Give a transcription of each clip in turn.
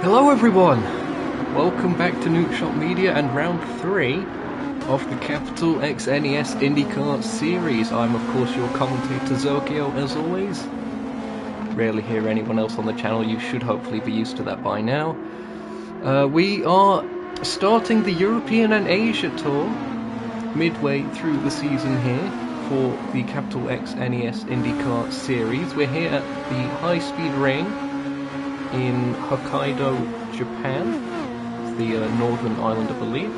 Hello everyone! Welcome back to Nukeshot Media and round 3 of the Capital X NES IndyCar series. I'm of course your commentator Zogio as always. Rarely hear anyone else on the channel, you should hopefully be used to that by now. We are starting the European and Asia tour midway through the season here for the Capital X NES IndyCar series. We're here at the High Speed Ring in Hokkaido, Japan. It's the northern island, I believe.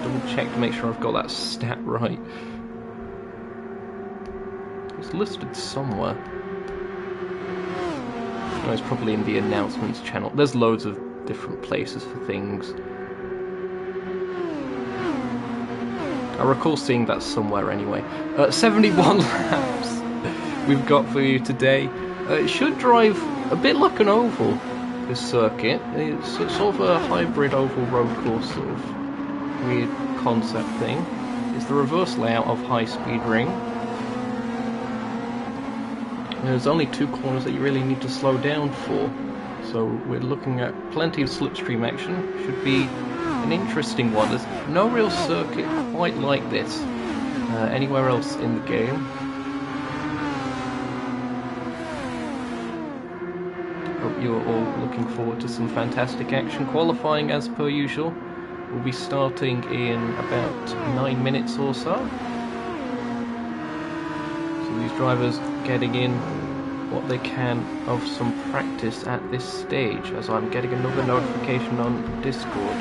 Double check to make sure I've got that stat right. It's listed somewhere. No, it's probably in the announcements channel. There's loads of different places for things. I recall seeing that somewhere anyway. 71 laps we've got for you today. It should drive a bit like an oval, this circuit. It's sort of a hybrid oval road course sort of weird concept thing. It's the reverse layout of High Speed Ring. There's only 2 corners that you really need to slow down for, so we're looking at plenty of slipstream action. Should be an interesting one. There's no real circuit quite like this anywhere else in the game. Hope you're all looking forward to some fantastic action. Qualifying as per usual will be starting in about 9 minutes or so. So these drivers getting in what they can of some practice at this stage, as I'm getting another notification on Discord.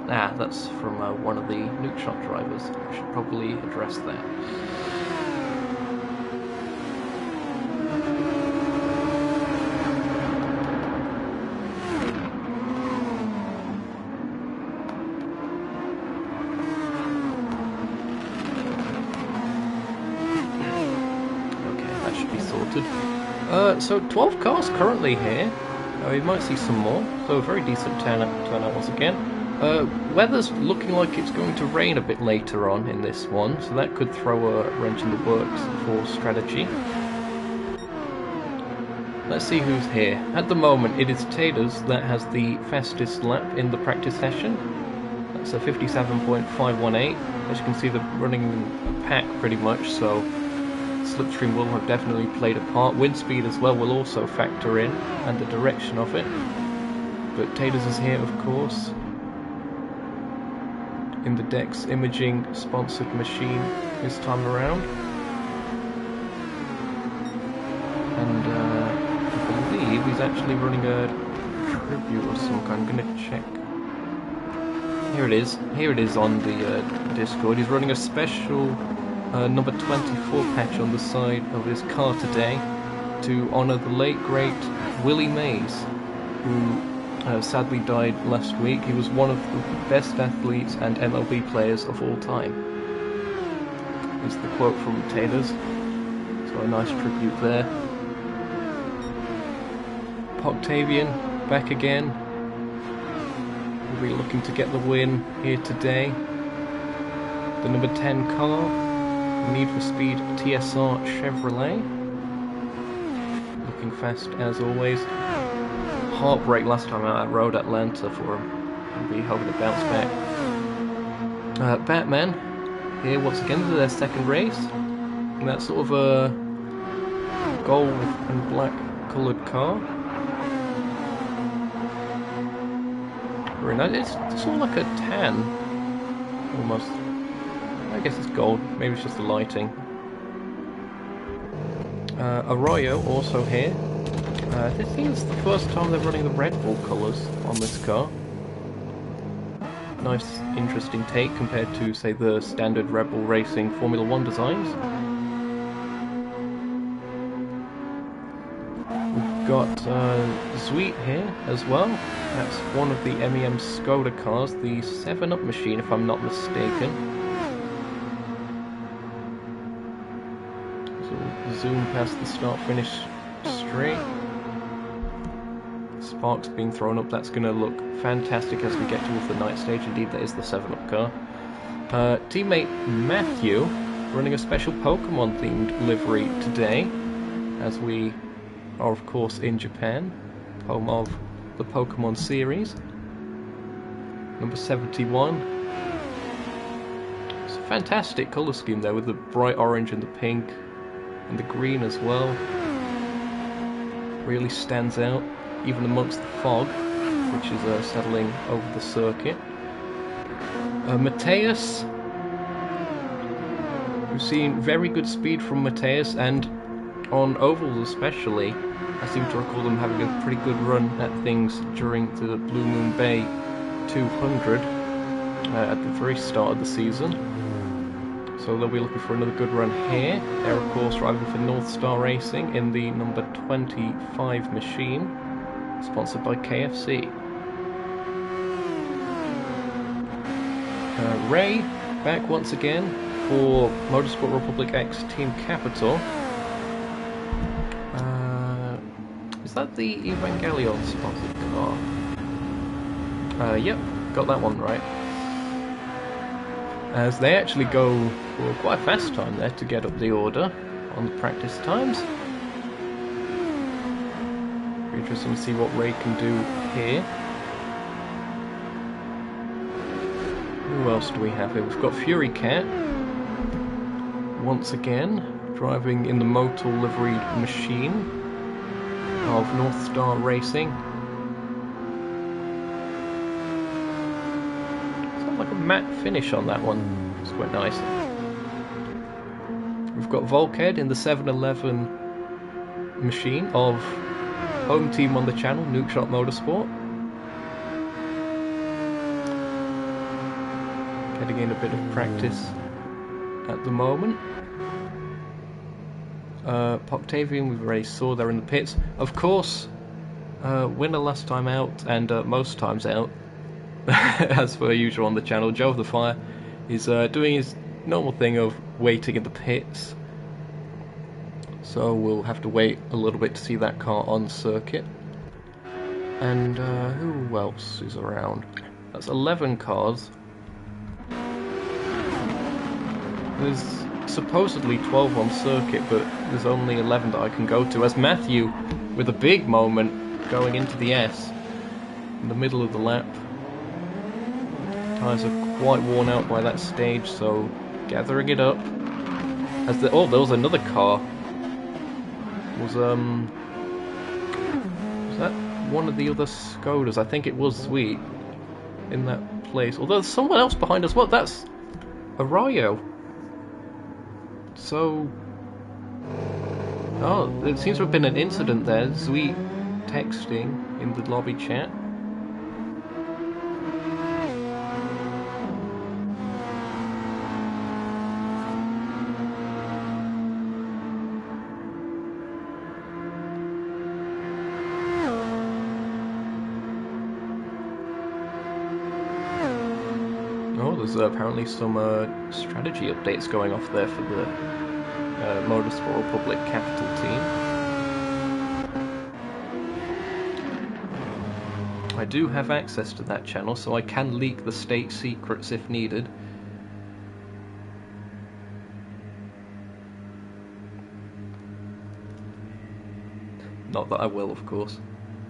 That's from one of the Nukeshot drivers. I should probably address that. So 12 cars currently here. We might see some more, so a very decent turnout once again. Weather's looking like it's going to rain a bit later on in this one, so that could throw a wrench in the works for strategy. Let's see who's here. At the moment it is Taters that has the fastest lap in the practice session. That's a 57.518. As you can see, they're running a pack pretty much, so slipstream will have definitely played a part. Wind speed as well will also factor in, and the direction of it. But Taters is here, of course, in the Dex Imaging sponsored machine this time around. And I believe he's actually running a tribute or some kind. I'm going to check. Here it is. Here it is on the Discord. He's running a special number 24 patch on the side of his car today to honour the late great Willie Mays, who sadly died last week. He was one of the best athletes and MLB players of all time. Is the quote from Taters. So a nice tribute there. Octavian back again. We'll be looking to get the win here today. The number 10 car, Need for Speed TSR Chevrolet. Looking fast as always. Heartbreak last time out at Road Atlanta for him. He'll be hoping to bounce back. Batman here once again to their second race. And that's sort of a gold and black coloured car. Very nice. It's sort of like a tan almost. I guess it's gold, maybe it's just the lighting. Arroyo also here. This is the first time they're running the Red Bull colours on this car. Nice, interesting take compared to, say, the standard Red Bull Racing Formula 1 designs. We've got Sweet here as well. That's one of the MEM Skoda cars, the 7-Up machine if I'm not mistaken. Zoom past the start-finish straight. Sparks being thrown up, that's going to look fantastic as we get towards the night stage. Indeed, that is the 7-Up car. Teammate Matthew running a special Pokemon themed livery today, as we are of course in Japan. home of the Pokemon series. Number 71. It's a fantastic colour scheme there with the bright orange and the pink and the green as well. Really stands out, even amongst the fog, which is settling over the circuit. Mateus. We've seen very good speed from Mateus, and on ovals especially, I seem to recall them having a pretty good run at things during the Blue Moon Bay 200 at the very start of the season. So they'll be looking for another good run here. They're of course driving for North Star Racing in the number 25 machine, sponsored by KFC. Ray back once again for Motorsport Republic X Team Capital. Is that the Evangelion sponsored car? Yep, got that one right. As they actually go for quite a fast time there to get up the order on the practice times. Very interesting to see what Ray can do here. Who else do we have here? We've got Fury Cat once again, driving in the Motul liveried machine of North Star Racing. Sounds like a matte finish on that one. It's quite nice. We've got Volkhead in the 711 machine of home team on the channel, Nukeshot Motorsport. Getting in a bit of practice at the moment. Poctavian we've already saw there in the pits. Of course, winner last time out and most times out, as per usual on the channel, Joe of the Fire is doing his normal thing of waiting in the pits. So we'll have to wait a little bit to see that car on circuit. And who else is around? That's 11 cars. There's supposedly 12 on circuit, but there's only 11 that I can go to, as Matthew, with a big moment, going into the S in the middle of the lap. Tyres are quite worn out by that stage, so gathering it up. As the, oh, there was another car. Was that one of the other Skodas? I think it was Sweet in that place. Although there's someone else behind us. What? That's Arroyo. So, oh, there seems to have been an incident there. Sweet texting in the lobby chat. Oh, there's apparently some strategy updates going off there for the Motorsport Republic Capital team. I do have access to that channel, so I can leak the state secrets if needed. Not that I will, of course.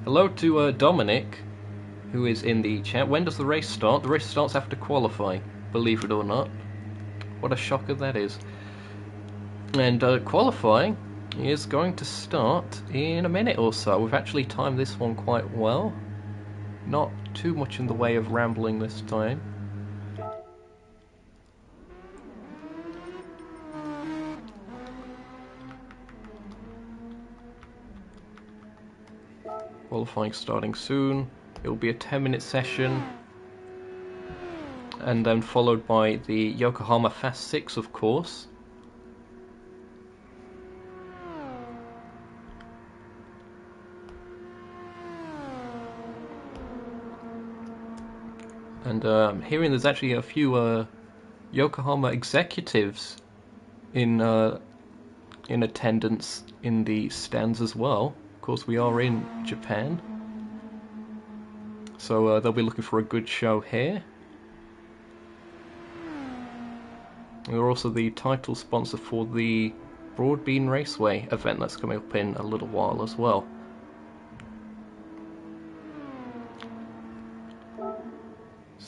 Hello to Dominic, who is in the chat. When does the race start? The race starts after qualifying, believe it or not. What a shocker that is. And qualifying is going to start in a minute or so. We've actually timed this one quite well. Not too much in the way of rambling this time. Qualifying starting soon. It will be a 10-minute session, and then followed by the Yokohama Fast 6, of course. And hearing there's actually a few Yokohama executives in attendance in the stands as well. Of course, we are in Japan, so they'll be looking for a good show here. We're also the title sponsor for the Broadbean Raceway event that's coming up in a little while as well.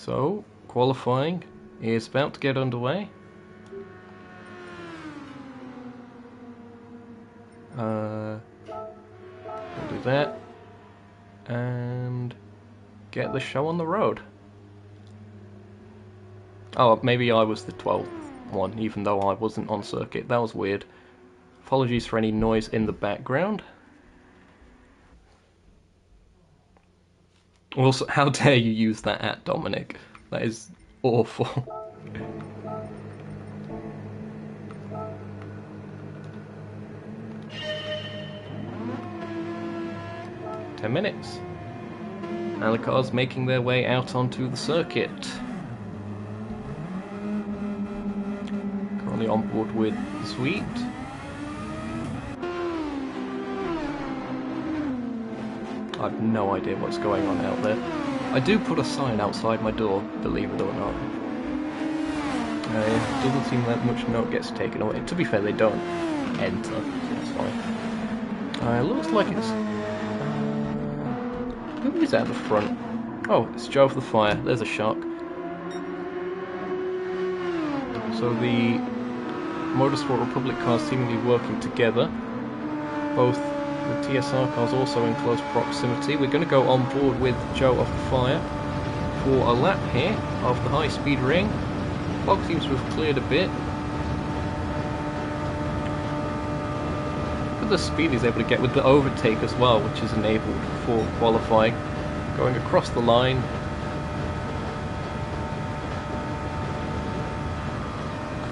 So, qualifying is about to get underway. We'll do that and get the show on the road. Oh, maybe I was the 12th one, even though I wasn't on circuit. That was weird. Apologies for any noise in the background. Also, how dare you use that at Dominic? That is awful. 10 minutes. Now the cars making their way out onto the circuit. Currently on board with Sweet. I have no idea what's going on out there. I do put a sign outside my door, believe it or not. It doesn't seem that much note gets taken away. To be fair, they don't enter, so that's fine. It looks like it's... who is at the front? Oh, it's Joe of the Fire. There's a shock. So the Motorsport Republic cars seemingly working together. Both the TSR cars also in close proximity. We're going to go on board with Joe of the Fire for a lap here of the high-speed ring. Fog seems to have cleared a bit. Look at the speed he's able to get with the overtake as well, which is enabled for qualifying. Going across the line.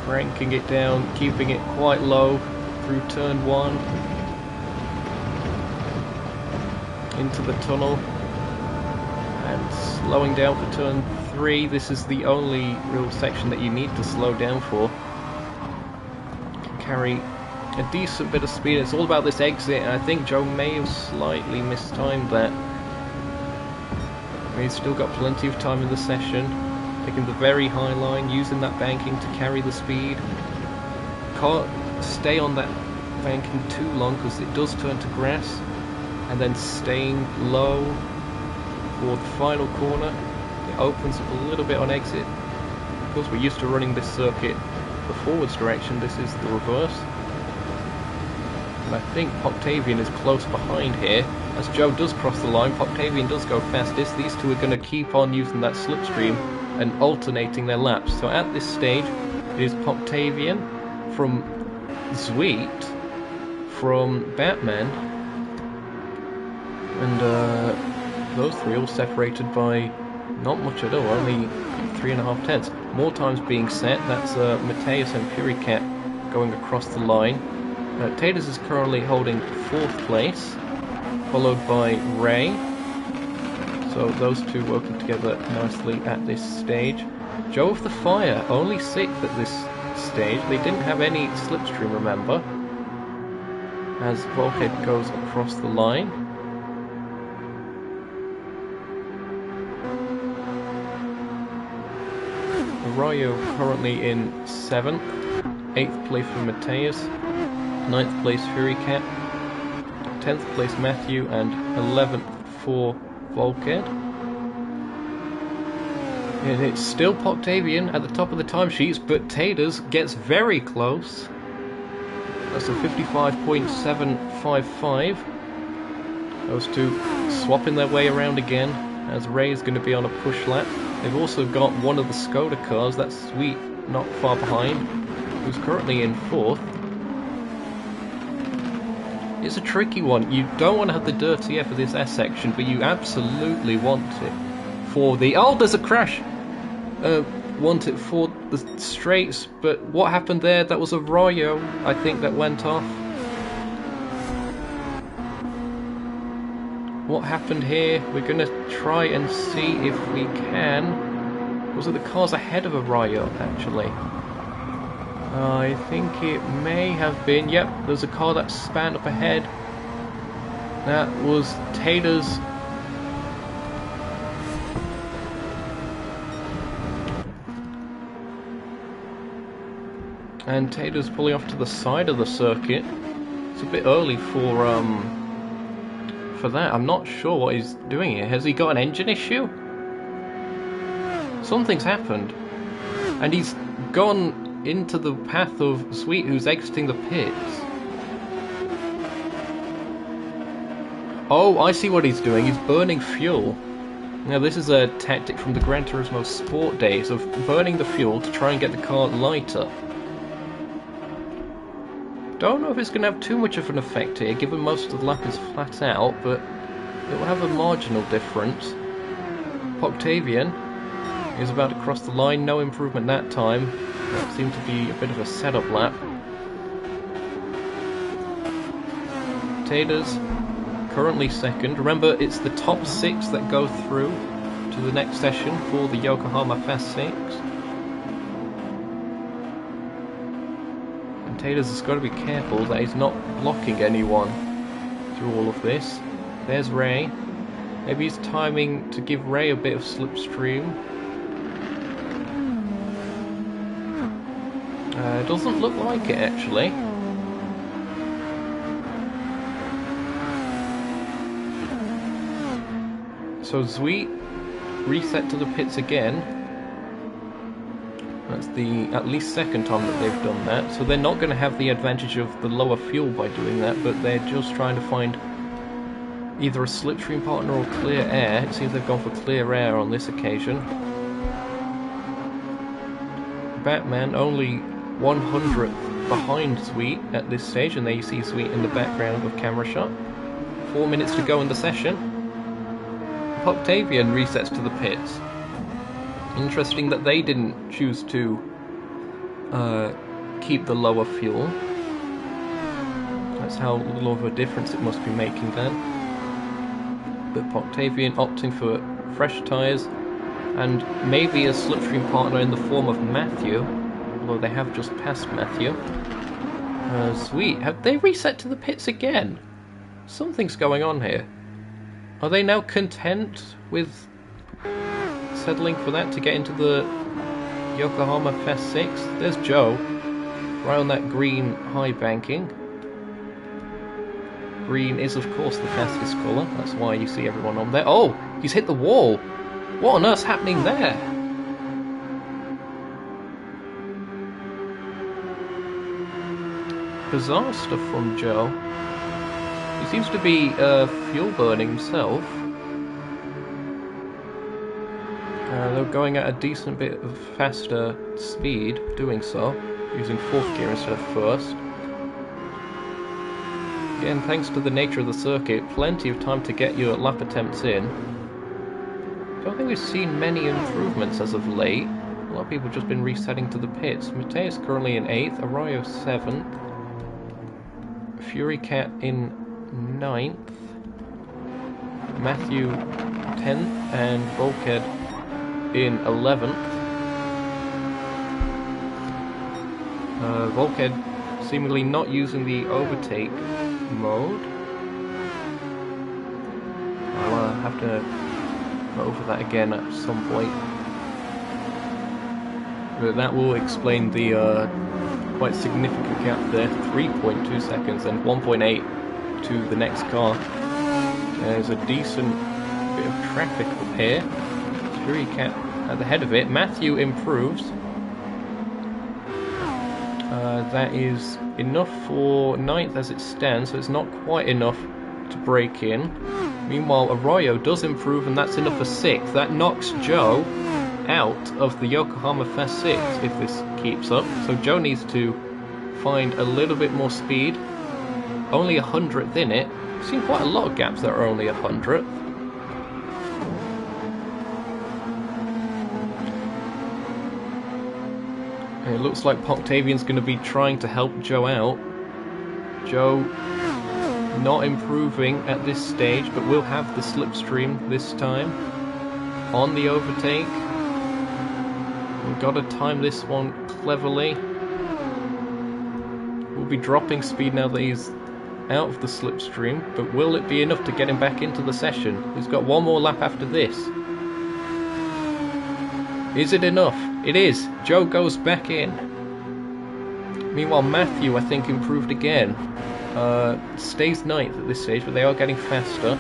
Cranking it down, keeping it quite low through turn 1. Into the tunnel. And slowing down for turn 3. This is the only real section that you need to slow down for. Can carry a decent bit of speed. It's all about this exit, and I think Joe may have slightly mistimed that. He's still got plenty of time in the session. Taking the very high line, using that banking to carry the speed. Can't stay on that banking too long because it does turn to grass. And then staying low for the final corner. It opens up a little bit on exit. Of course, we're used to running this circuit the forwards direction. This is the reverse. And I think Poptavian is close behind here. As Joe does cross the line, Poptavian does go fastest. These two are going to keep on using that slipstream and alternating their laps. So at this stage, it is Poptavian from Sweet, from Batman, and those three all separated by not much at all, only 3.5 tenths. More times being set. That's Mateus and Puricat going across the line. Taters is currently holding 4th place, followed by Ray. So those two working together nicely at this stage. Joe of the Fire, only 6th at this stage. They didn't have any slipstream, remember, as Volkhead goes across the line. Arroyo currently in 7th, 8th place for Mateus, 9th place Furicat, 10th place Matthew, and 11th for Volkhead. And it's still Poptavian at the top of the timesheets, but Taters gets very close. That's a 55.755. Those two swapping their way around again, as Ray is going to be on a push lap. They've also got one of the Skoda cars, that's Sweet, not far behind, who's currently in 4th. It's a tricky one. You don't want to have the dirty F for this S section, but you absolutely want it for the... oh, there's a crash! Want it for the straights, but what happened there? That was a Arroyo, I think, that went off. What happened here? We're going to try and see if we can... was it the cars ahead of Arroyo, actually? I think it may have been... yep, there's a car that span up ahead. That was Taters. And Taters pulling off to the side of the circuit. It's a bit early for that. I'm not sure what he's doing here. Has he got an engine issue? Something's happened. And he's gone into the path of Sweet, who's exiting the pits. Oh, I see what he's doing. He's burning fuel. Now, this is a tactic from the Gran Turismo Sport days of burning the fuel to try and get the car lighter. Don't know if it's going to have too much of an effect here, given most of the lap is flat out, but it will have a marginal difference. Octavian is about to cross the line, no improvement that time. That seemed to be a bit of a setup lap. Taters currently second. Remember, it's the top 6 that go through to the next session for the Yokohama Fast 6. And Taters has got to be careful that he's not blocking anyone through all of this. There's Ray. Maybe he's timing to give Ray a bit of slipstream. Doesn't look like it, actually. So Sweet reset to the pits again. That's the at least second time that they've done that. So they're not going to have the advantage of the lower fuel by doing that, but they're just trying to find either a slipstream partner or clear air. It seems they've gone for clear air on this occasion. Batman only 100th behind Sweet at this stage, and there you see Sweet in the background of camera shot. 4 minutes to go in the session. Octavian resets to the pits. Interesting that they didn't choose to keep the lower fuel. That's how little of a difference it must be making then. But Octavian opting for fresh tyres and maybe a slipstream partner in the form of Matthew, although they have just passed Matthew. Sweet, have they reset to the pits again? Something's going on here. Are they now content with settling for that to get into the Yokohama Fast 6? There's Joe, right on that green high banking. Green is of course the fastest colour, that's why you see everyone on there. Oh, he's hit the wall! What on earth's happening there? Bizarre stuff from Joe. He seems to be fuel burning himself. They're going at a decent bit of faster speed doing so, using 4th gear instead of 1st. Again, thanks to the nature of the circuit, plenty of time to get your lap attempts in. Don't think we've seen many improvements as of late. A lot of people have just been resetting to the pits. Mateus currently in 8th, Arroyo 7th, Fury Cat in 9th, Matthew 10th, and Bulkhead in 11th. Bulkhead seemingly not using the overtake mode. I'll have to go over that again at some point. But that will explain the quite significant gap there, 3.2 seconds and 1.8 to the next car. There's a decent bit of traffic up here. Fury Cat at the head of it. Matthew improves. That is enough for 9th as it stands, so it's not quite enough to break in. Meanwhile, Arroyo does improve, and that's enough for 6th. That knocks Joe out of the Yokohama Fast 6 if this keeps up. So Joe needs to find a little bit more speed. Only 100th in it. I've seen quite a lot of gaps that are only 100th. It looks like Octavian's going to be trying to help Joe out. Joe not improving at this stage, but will have the slipstream this time on the overtake. We've got to time this one cleverly. We'll be dropping speed now that he's out of the slipstream, but will it be enough to get him back into the session? He's got one more lap after this. Is it enough? It is. Joe goes back in. Meanwhile, Matthew, I think, improved again. Stays 9th at this stage, but they are getting faster.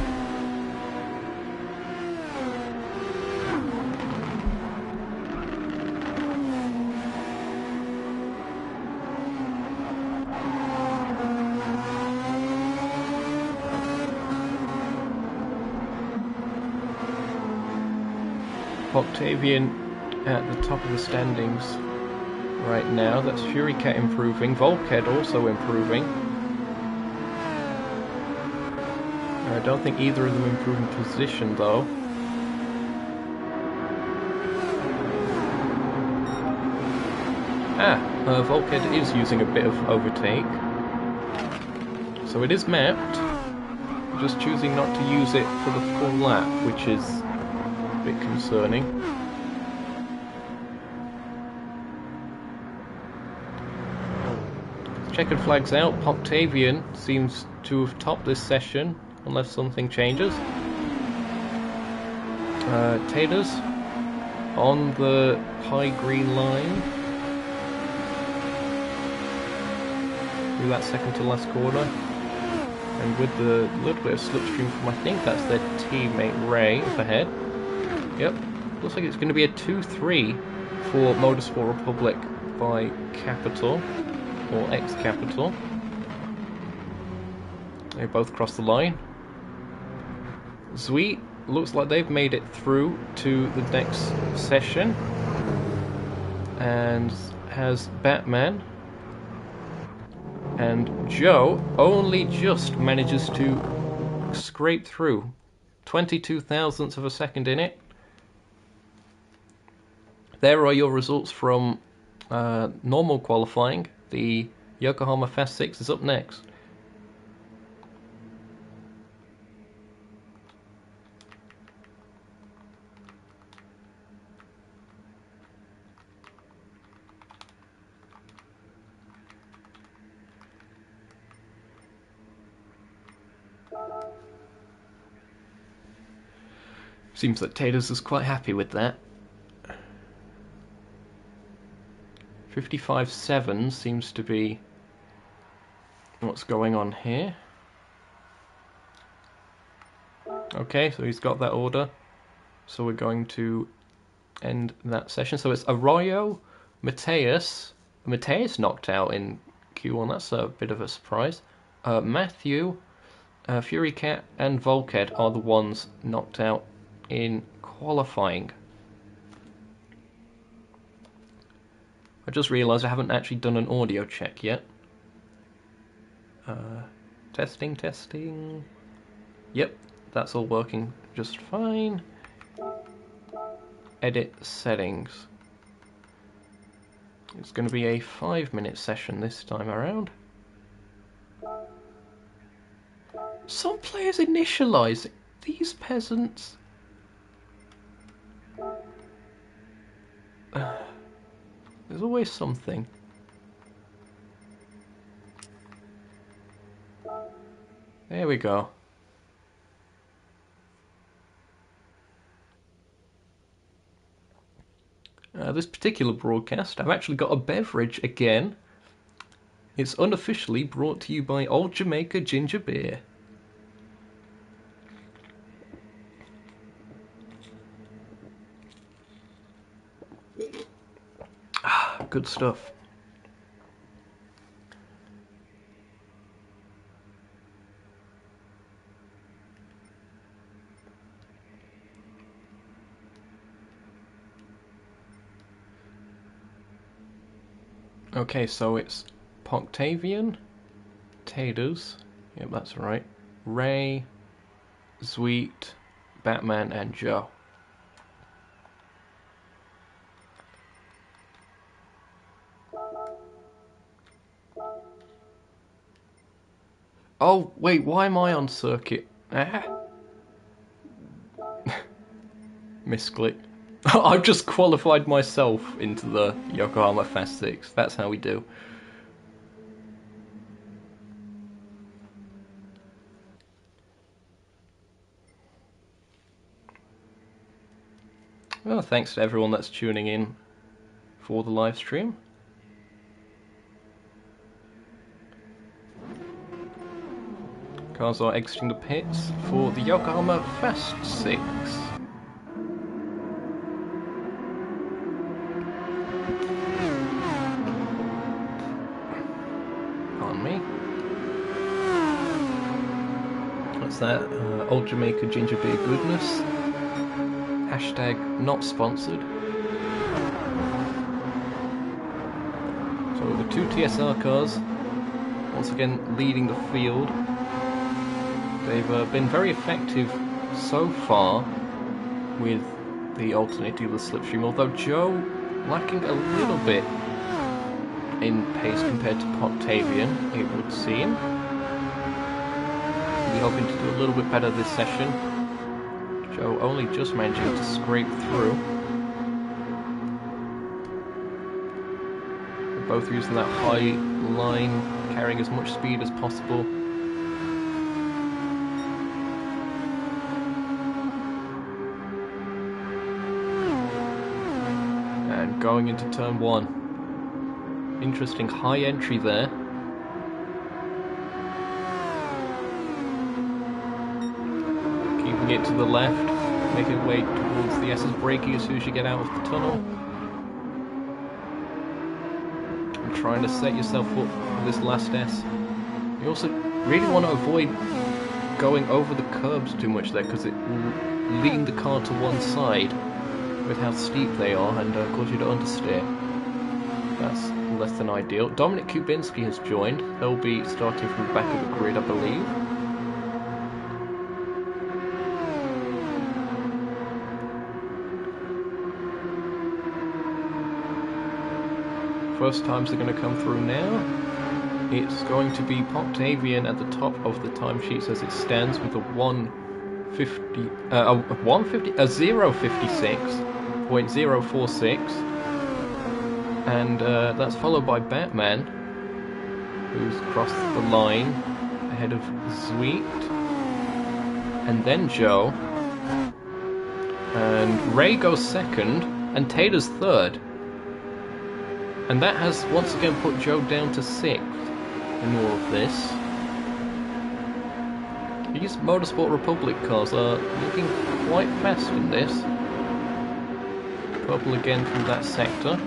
Octavian at the top of the standings right now. That's Fury Cat improving, Volkhead also improving. I don't think either of them improve in position though. Volkhead is using a bit of overtake. So it is mapped, just choosing not to use it for the full lap, which is a bit concerning. Checkered flags out. Octavian seems to have topped this session, unless something changes. Taters on the high green line. Through that second to last corner. And with the little bit of slipstream from, I think that's their teammate Ray up ahead. Yep, looks like it's going to be a 2-3 for Motorsport Republic by Capital, or X-Capital. They both crossed the line. Sweet, looks like they've made it through to the next session. And has Batman. And Joe only just manages to scrape through. 22 thousandths of a second in it. There are your results from normal qualifying. The Yokohama Fast 6 is up next. Seems that Taters is quite happy with that. 55.7 seems to be what's going on here. Okay, so he's got that order. So we're going to end that session. So it's Arroyo, Mateus knocked out in Q1. That's a bit of a surprise. Matthew, Fury Cat, and Volkhead are the ones knocked out in qualifying. I just realised I haven't actually done an audio check yet. Testing. Yep, that's all working just fine. Edit settings. It's going to be a 5-minute session this time around. Some players initialise these peasants. There's always something. There we go. This particular broadcast, I've actually got a beverage again. It's unofficially brought to you by Old Jamaica Ginger Beer. Good stuff. Okay, so it's Octavian, Taters, yep, that's right, Ray, Sweet, Batman, and Joe. Oh, wait, why am I on circuit? Misclick. I've just qualified myself into the Yokohama Fast 6. That's how we do. Well, thanks to everyone that's tuning in for the live stream. Cars are exiting the pits for the Yokohama Fast 6. Pardon me. What's that? Old Jamaica Ginger Beer goodness. Hashtag not sponsored. So the two TSR cars, once again leading the field. They've been very effective so far with the alternating of the slipstream, although Joe lacking a little bit in pace compared to Octavian, it would seem. We'll be hoping to do a little bit better this session. Joe only just managing to scrape through. They're both using that high line, carrying as much speed as possible. And going into turn one. Interesting high entry there. Keeping it to the left, making way towards the S's braking as soon as you get out of the tunnel. And trying to set yourself up for this last S. You also really want to avoid going over the curbs too much there, because it will lean the car to one side with how steep they are and cause you to understeer. That's less than ideal. Dominic Kubinski has joined. He'll be starting from the back of the grid, I believe. First times are going to come through now. It's going to be Octavian at the top of the timesheets as it stands with a 0.046. And that's followed by Batman, who's crossed the line ahead of Sweet, and then Joe, and Ray goes second, and Taylor's third. And that has once again put Joe down to sixth in all of this. These Motorsport Republic cars are looking quite fast in this. Purple again from that sector.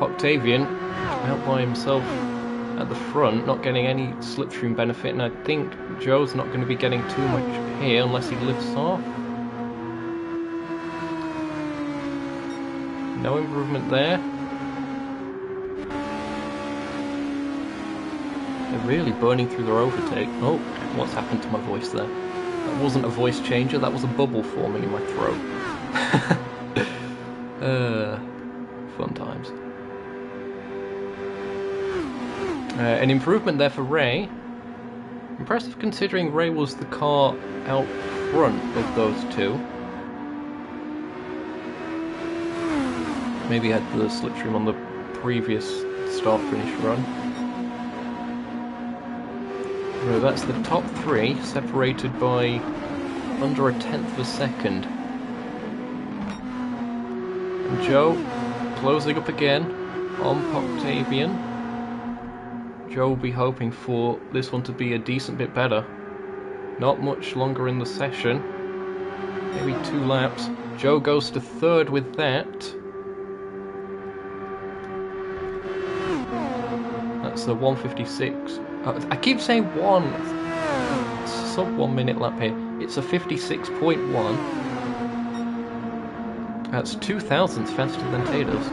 Octavian out by himself at the front, not getting any slipstream benefit, and I think Joe's not going to be getting too much here unless he lifts off. No improvement there. They're really burning through their overtake. Oh, what's happened to my voice there? That wasn't a voice changer, that was a bubble forming in my throat. Fun times. An improvement there for Ray. Impressive considering Ray was the car out front of those two. Maybe had the slipstream on the previous start-finish run. That's the top three, separated by under a tenth of a second. And Joe closing up again on Octavian. Joe will be hoping for this one to be a decent bit better. Not much longer in the session. Maybe 2 laps. Joe goes to third with that. That's the 1:56. I keep saying one. Sub 1 minute lap here. It's a 56.1. That's 2 thousandths faster than Taylor's.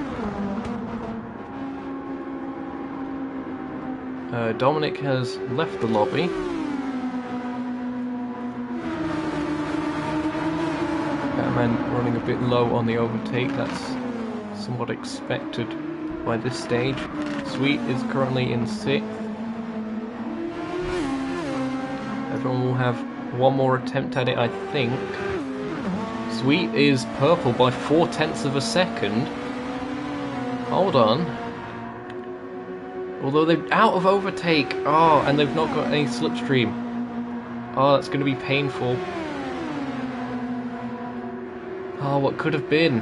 Dominic has left the lobby. Batman running a bit low on the overtake. That's somewhat expected by this stage. Sweet is currently in 6th. Everyone will have one more attempt at it, I think. Sweet is purple by 0.4 of a second. Hold on. Although they're out of overtake. Oh, and they've not got any slipstream. Oh, that's going to be painful. Oh, what could have been?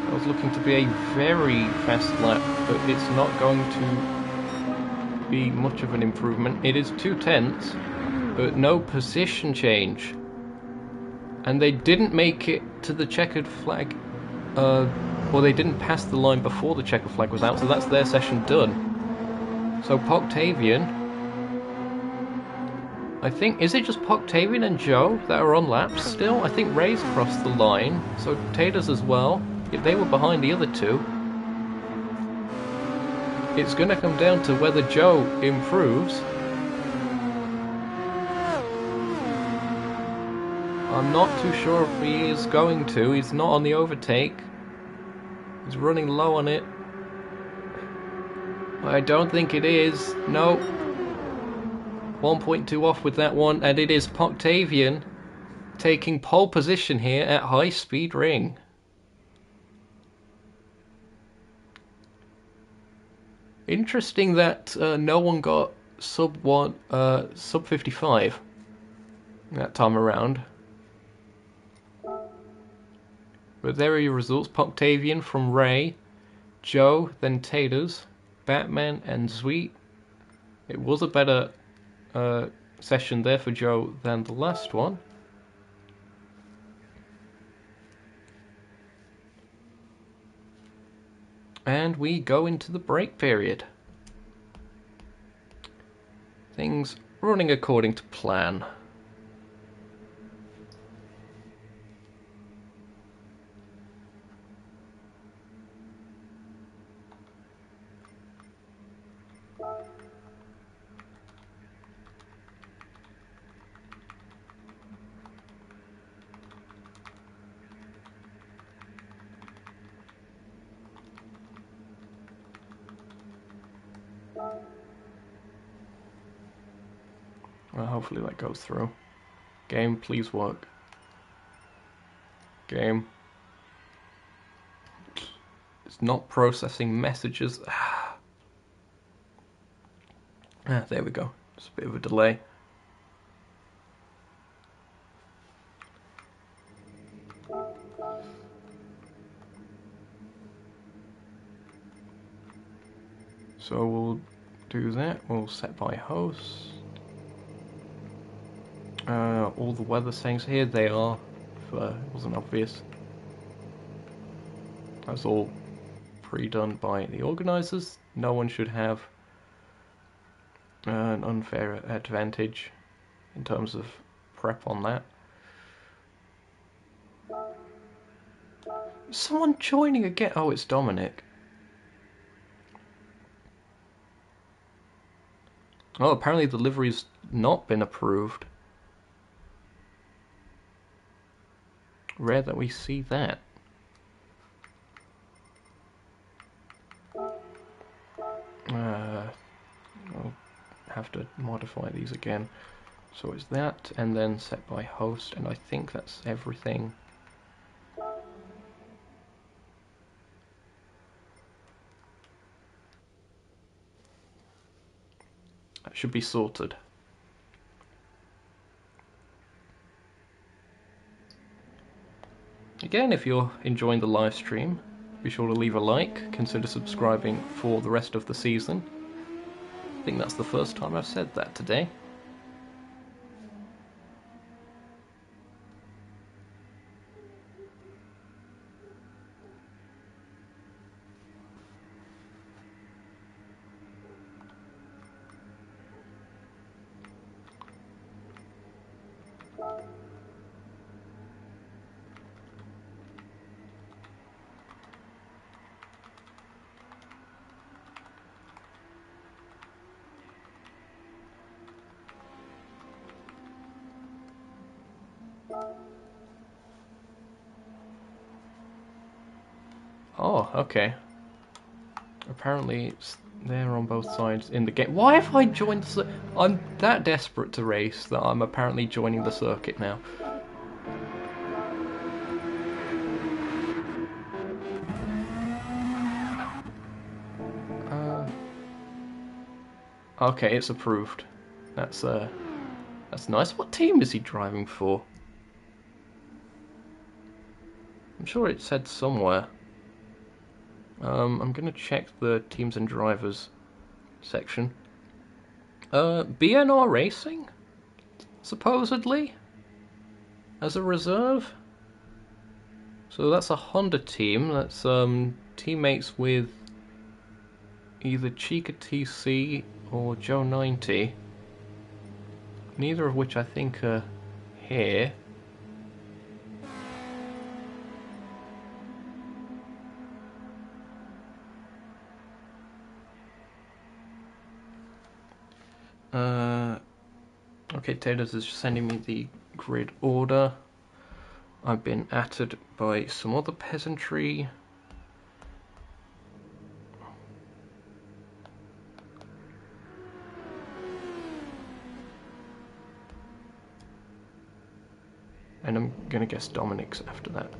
I was looking to be a very fast lap, but it's not going to be much of an improvement. It is 0.2, but no position change. And they didn't make it to the checkered flag. Well, they didn't pass the line before the checkered flag was out, so that's their session done. So Octavian I think, is it just Octavian and Joe that are on laps still? I think Ray's crossed the line, so Taylor's as well. If they were behind the other two, it's going to come down to whether Joe improves. I'm not too sure if he is going to. He's not on the overtake. He's running low on it. I don't think it is. No. 1.2 off with that one, and it is Octavian taking pole position here at High Speed Ring. Interesting that no one got sub 55 that time around. But there are your results. Octavian from Ray, Joe, then Taters, Batman, and Sweet. It was a better session there for Joe than the last one. And we go into the break period. Things running according to plan. Well, hopefully that goes through. Game, please work. Game. It's not processing messages. There we go. Just a bit of a delay. So we'll do that. We'll set by host. All the weather settings, here they are, if it wasn't obvious. That's all pre-done by the organisers. No one should have an unfair advantage in terms of prep on that. Someone joining again. Oh, it's Dominic. Oh, apparently the livery's not been approved. Rare that we see that. I'll have to modify these again. So it's that, and then set by host, and I think that's everything. That should be sorted. Again, if you're enjoying the live stream, be sure to leave a like, consider subscribing for the rest of the season. I think that's the first time I've said that today. Oh, okay. Apparently it's there on both sides in the game. Why have I joined the I'm that desperate to race that I'm apparently joining the circuit now. Okay, it's approved. That's nice. What team is he driving for? I'm sure it said somewhere. I'm gonna check the teams and drivers section. BNR Racing, supposedly, as a reserve. So that's a Honda team. That's teammates with either Chica TC or Joe 90. neither of which I think are here. Okay, Taylor's is sending me the grid order. I've been atted by some other peasantry. And I'm gonna guess Dominic's after that.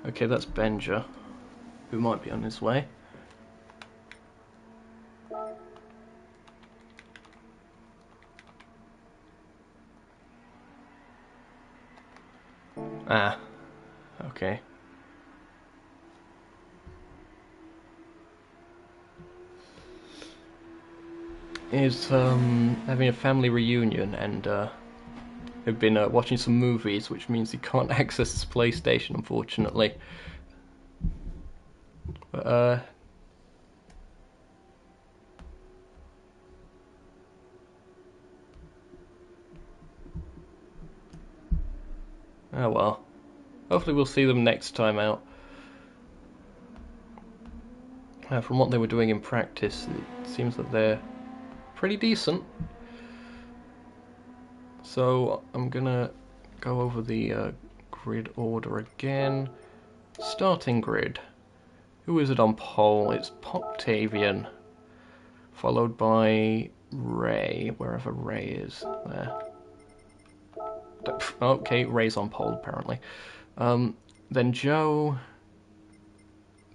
Okay, that's Benja, who might be on his way. Ah, okay. Is having a family reunion, and have been watching some movies, which means he can't access his PlayStation, unfortunately. But oh well. Hopefully we'll see them next time out. From what they were doing in practice, it seems that they're pretty decent. So I'm gonna go over the grid order again. Starting grid. Who is it on pole? It's Poptavian, followed by Ray, wherever Ray is. There. Okay, Ray's on pole apparently. Then Joe.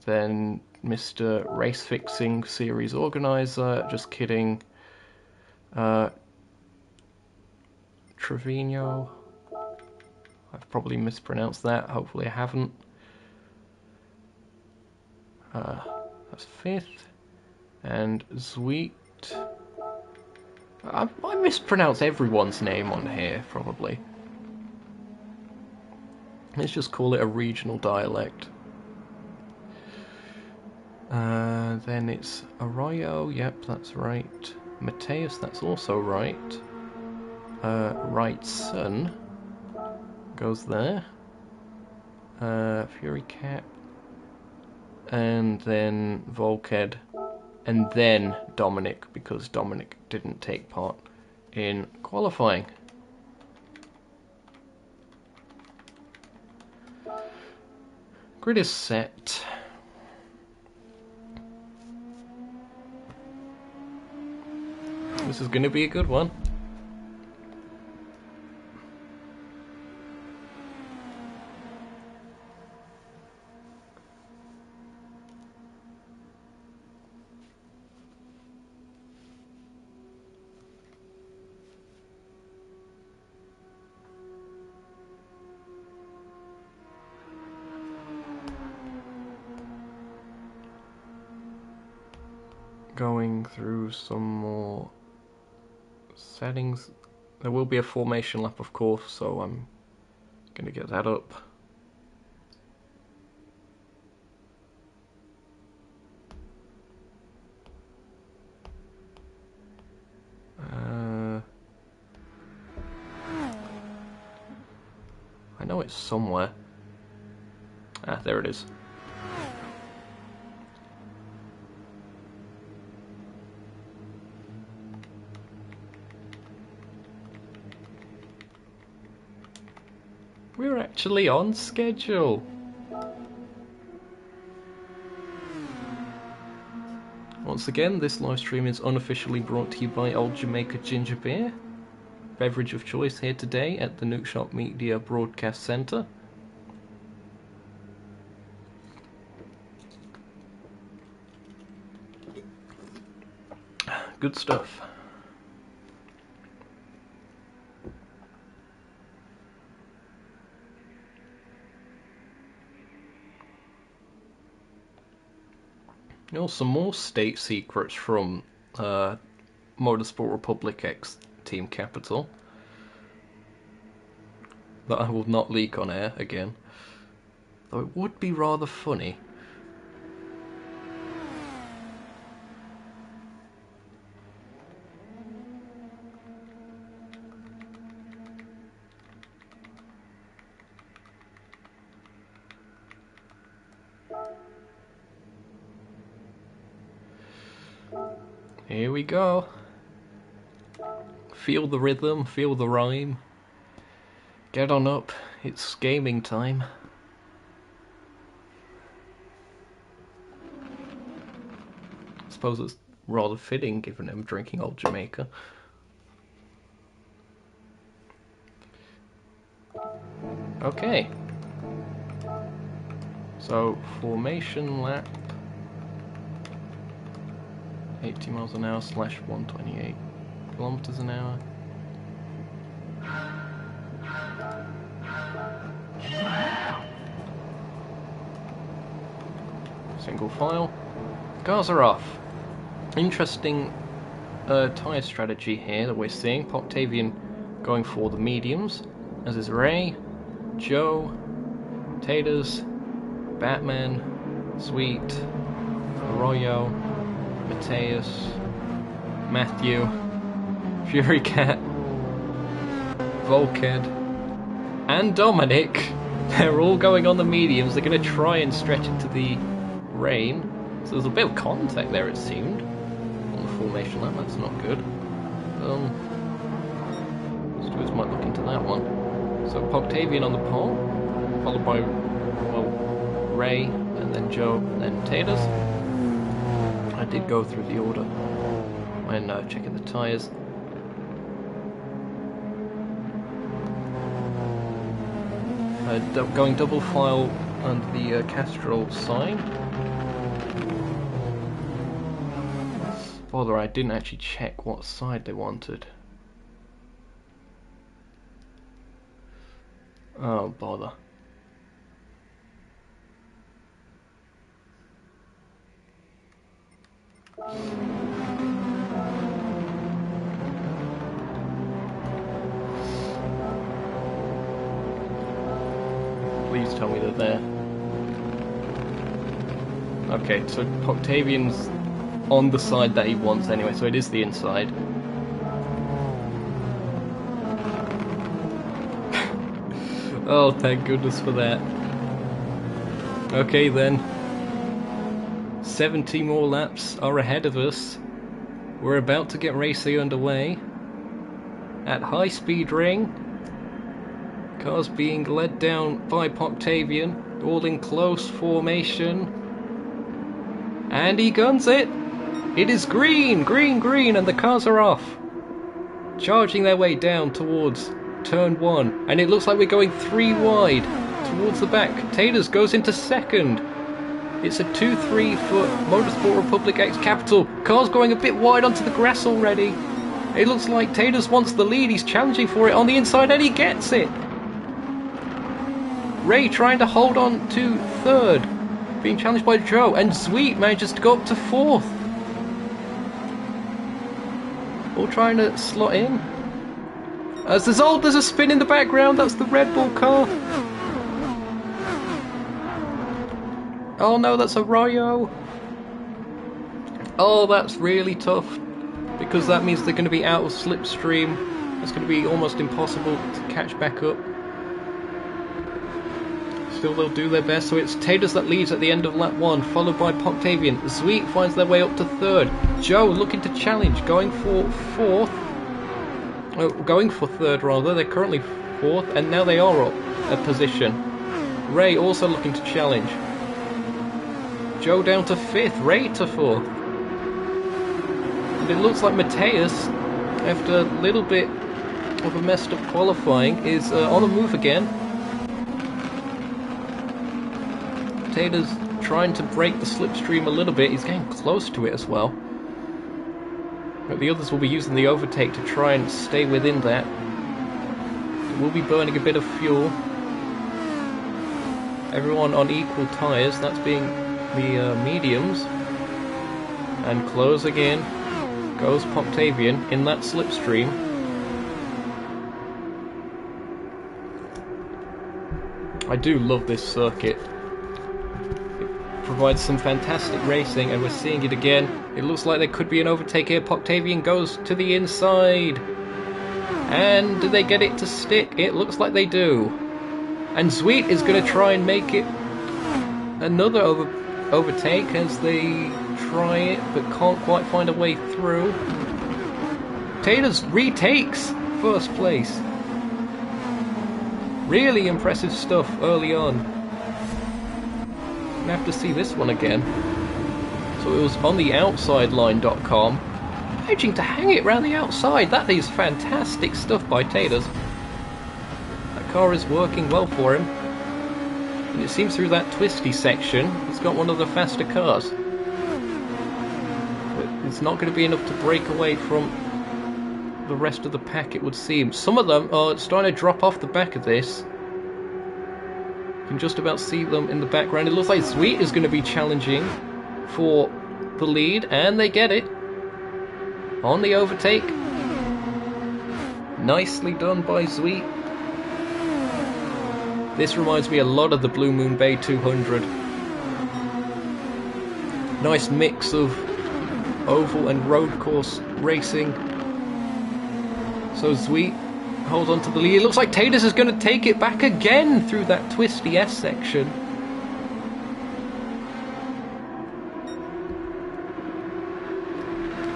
Then Mr. Race Fixing Series Organizer. Just kidding. Trevino. I've probably mispronounced that. Hopefully I haven't. That's fifth. And Sweet. I mispronounce everyone's name on here, probably. Let's just call it a regional dialect. Then it's Arroyo, yep, that's right. Mateus, that's also right. Wrightson goes there. Fury Cap. And then Volked. And then Dominic, because Dominic didn't take part in qualifying. Grid is set. This is going to be a good one. Going through some more settings. There will be a formation lap, of course, so I'm going to get that up. I know it's somewhere. Ah, there it is. We're actually on schedule. Once again, this live stream is unofficially brought to you by Old Jamaica Ginger Beer, beverage of choice here today at the Nukeshot Media Broadcast Centre. Good stuff. You know, some more state secrets from Motorsport Republic X Team Capital that I will not leak on air again. Though it would be rather funny. Here we go. Feel the rhythm, feel the rhyme. Get on up, it's gaming time. I suppose it's rather fitting given I'm drinking Old Jamaica. Okay. So, formation lap. 80 miles an hour / 128 kilometers an hour. Single file. Cars are off. Interesting tyre strategy here that we're seeing. Octavian going for the mediums, as is Ray, Joe, Taters, Batman, Sweet, Arroyo, Mateus, Matthew, Fury Cat, Volked, and Dominic. They're all going on the mediums. They're going to try and stretch it to the rain. So there's a bit of contact there, it seemed, on the formation lap. That's not good. Stewards might look into that one. So Octavian on the pole, followed by, well, Ray, and then Joe, and then Taters. I did go through the order when checking the tyres. Going double file under the Castrol sign. Bother, I didn't actually check what side they wanted. Oh, bother. Please tell me they're there. Okay, so Octavian's on the side that he wants anyway, so it is the inside. Oh, thank goodness for that. Okay then. 70 more laps are ahead of us. We're about to get racing underway. At high speed ring. Cars being led down by Octavian, all in close formation. And he guns it! It is green, green, green, and the cars are off. Charging their way down towards turn 1. And it looks like we're going 3 wide towards the back. Taters goes into second. It's a 2-3 for Motorsport Republic X Capital. Cars going a bit wide onto the grass already. It looks like Taters wants the lead. He's challenging for it on the inside and he gets it. Ray trying to hold on to third. Being challenged by Joe. And Sweet manages to go up to fourth. All trying to slot in. As there's a spin in the background. That's the Red Bull car. Oh no, that's Arroyo. Oh, that's really tough. Because that means they're going to be out of slipstream. It's going to be almost impossible to catch back up. Still, they'll do their best. So it's Taters that leads at the end of lap 1, followed by Octavian. Sweet finds their way up to third. Joe looking to challenge, going for fourth. Going for third rather. They're currently fourth, and now they are up a position. Ray also looking to challenge. Joe down to fifth. Ray to fourth. And it looks like Mateus, after a little bit of a messed up qualifying, is on the move again. Taters trying to break the slipstream a little bit. He's getting close to it as well. But the others will be using the overtake to try and stay within that. It will be burning a bit of fuel. Everyone on equal tyres, that's being the mediums. And closing in goes Poptavian in that slipstream. I do love this circuit. It provides some fantastic racing, and we're seeing it again. It looks like there could be an overtake here. Poptavian goes to the inside. And do they get it to stick? It looks like they do. And Sweet is going to try and make it another overtake as they try it, but can't quite find a way through. Taters retakes first place. Really impressive stuff early on. Gonna have to see this one again. So it was on the outsideline.com. Managing to hang it around the outside. That is fantastic stuff by Taters. That car is working well for him. And it seems through that twisty section, he's got one of the faster cars. But it's not going to be enough to break away from the rest of the pack, it would seem. Some of them are starting to drop off the back of this. You can just about see them in the background. It looks like Sweet is going to be challenging for the lead, and they get it on the overtake. Nicely done by Sweet. This reminds me a lot of the Blue Moon Bay 200. Nice mix of oval and road course racing. So Sweet holds on to the lead. It looks like Taters is going to take it back again through that twisty S section.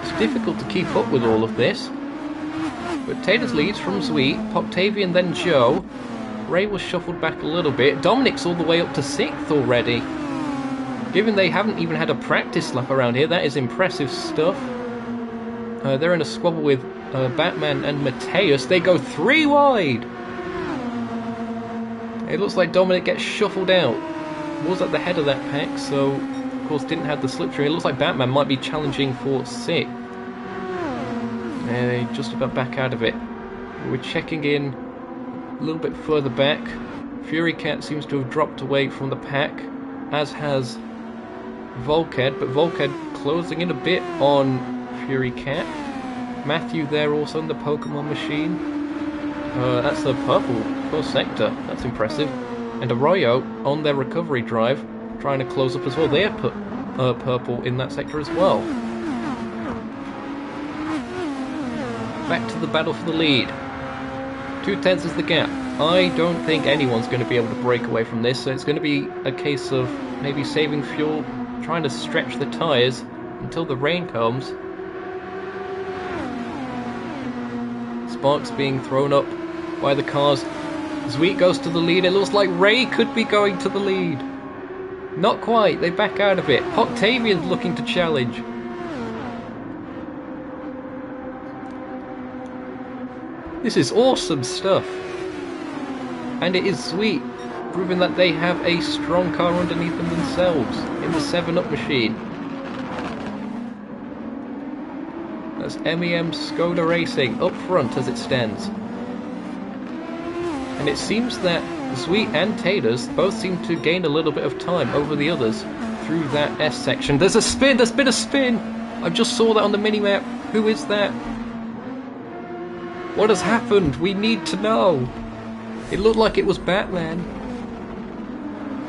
It's difficult to keep up with all of this. But Taters leads from Sweet, Poptavian, then Joe. Ray was shuffled back a little bit. Dominic's all the way up to 6th already. Given they haven't even had a practice lap around here, that is impressive stuff. They're in a squabble with Batman and Mateus. They go 3 wide. It looks like Dominic gets shuffled out. Was at the head of that pack, so of course didn't have the slipstream. It looks like Batman might be challenging for 6th. They just about back out of it. We're checking in a little bit further back. Fury Cat seems to have dropped away from the pack, as has Volked, but Volked closing in a bit on Fury Cat. Matthew there also in the Pokemon machine. That's the purple first sector. That's impressive. And Arroyo on their recovery drive, trying to close up as well. They have put purple in that sector as well. Back to the battle for the lead. 2/10 is the gap. I don't think anyone's going to be able to break away from this, so it's going to be a case of maybe saving fuel, trying to stretch the tyres until the rain comes. Sparks being thrown up by the cars. Sweet goes to the lead. It looks like Ray could be going to the lead. Not quite. They back out of it. Octavian's looking to challenge. This is awesome stuff. And it is Sweet, proving that they have a strong car underneath them themselves in the 7-Up machine. That's MEM Skoda Racing up front as it stands. And it seems that Sweet and Taters both seem to gain a little bit of time over the others through that S section. There's a spin! There's been a spin! I just saw that on the mini-map. Who is that? What has happened? We need to know. It looked like it was Batman.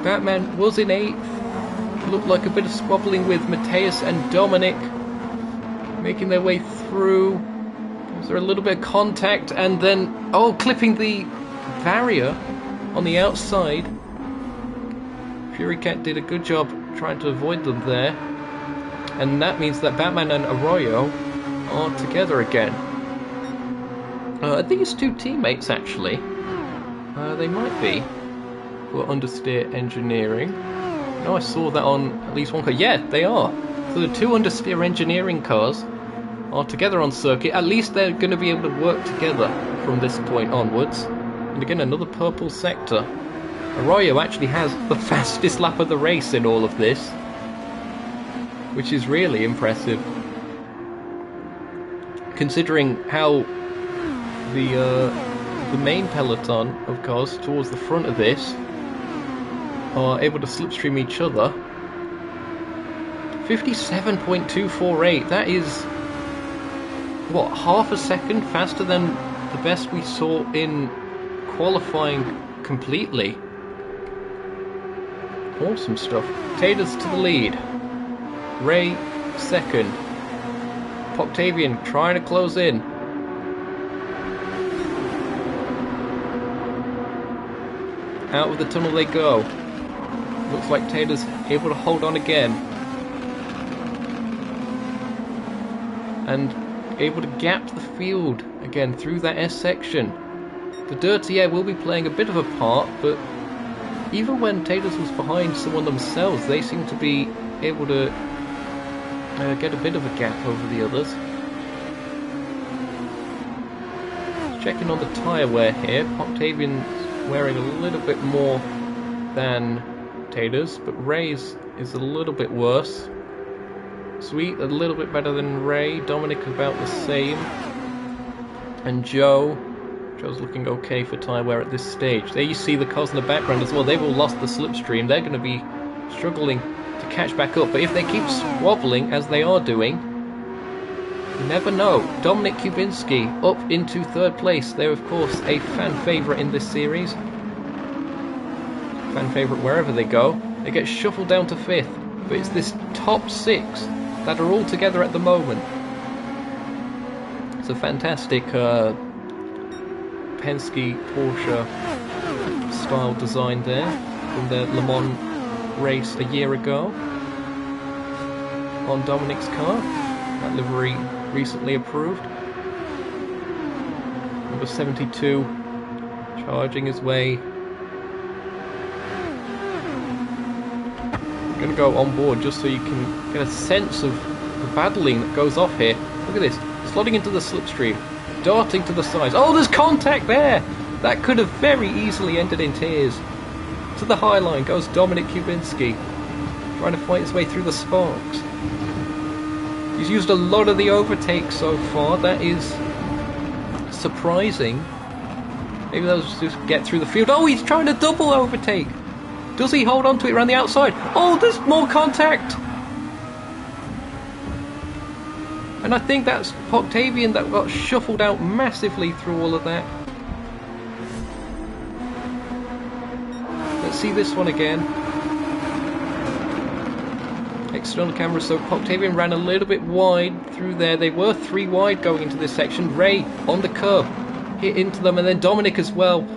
Batman was in 8th. It looked like a bit of squabbling with Mateus and Dominic, making their way through. Was there a little bit of contact and then, clipping the barrier on the outside. Fury Cat did a good job trying to avoid them there. And that means that Batman and Arroyo are together again. These two teammates, actually. They might be for understeer engineering. No, I saw that on at least one car. Yeah, they are. So the 2 understeer engineering cars are together on circuit. At least they're going to be able to work together from this point onwards. And again, another purple sector. Arroyo actually has the fastest lap of the race in all of this, which is really impressive, considering how the main peloton of cars towards the front of this are able to slipstream each other 57.248. That is, what, half a second faster than the best we saw in qualifying completely. Awesome stuff. Taters to the lead. Ray second. Octavian trying to close in. Out of the tunnel they go. Looks like Taylor's able to hold on again. And able to gap the field again through that S section. The dirty air will be playing a bit of a part, but even when Taylor's was behind someone themselves, they seem to be able to get a bit of a gap over the others. Checking on the tyre wear here. Octavian's wearing a little bit more than Taylor's, but Ray's is a little bit worse. Sweet, a little bit better than Ray. Dominic about the same. And Joe's looking okay for tyre wear at this stage. There you see the cars in the background as well. They've all lost the slipstream. They're going to be struggling to catch back up. But if they keep squabbling as they are doing, you never know. Dominic Kubinski up into third place. They're of course a fan favourite in this series. Fan favourite wherever they go. They get shuffled down to fifth. But it's this top six that are all together at the moment. It's a fantastic Penske Porsche style design there from the Le Mans race a year ago on Dominic's car. That livery recently approved. Number 72 charging his way. I'm going to go on board just so you can get a sense of the battling that goes off here. Look at this, slotting into the slipstream, darting to the sides. Oh, there's contact there! That could have very easily ended in tears. To the high line goes Dominic Kubinski, trying to fight his way through the sparks. He's used a lot of the overtake so far. That is surprising. Maybe they'll just get through the field. Oh, he's trying to double overtake. Does he hold on to it around the outside? Oh, there's more contact! And I think that's Octavian that got shuffled out massively through all of that. Let's see this one again. External camera, so Octavian ran a little bit wide through there. They were 3 wide going into this section. Ray on the curb, hit into them, and then Dominic as well.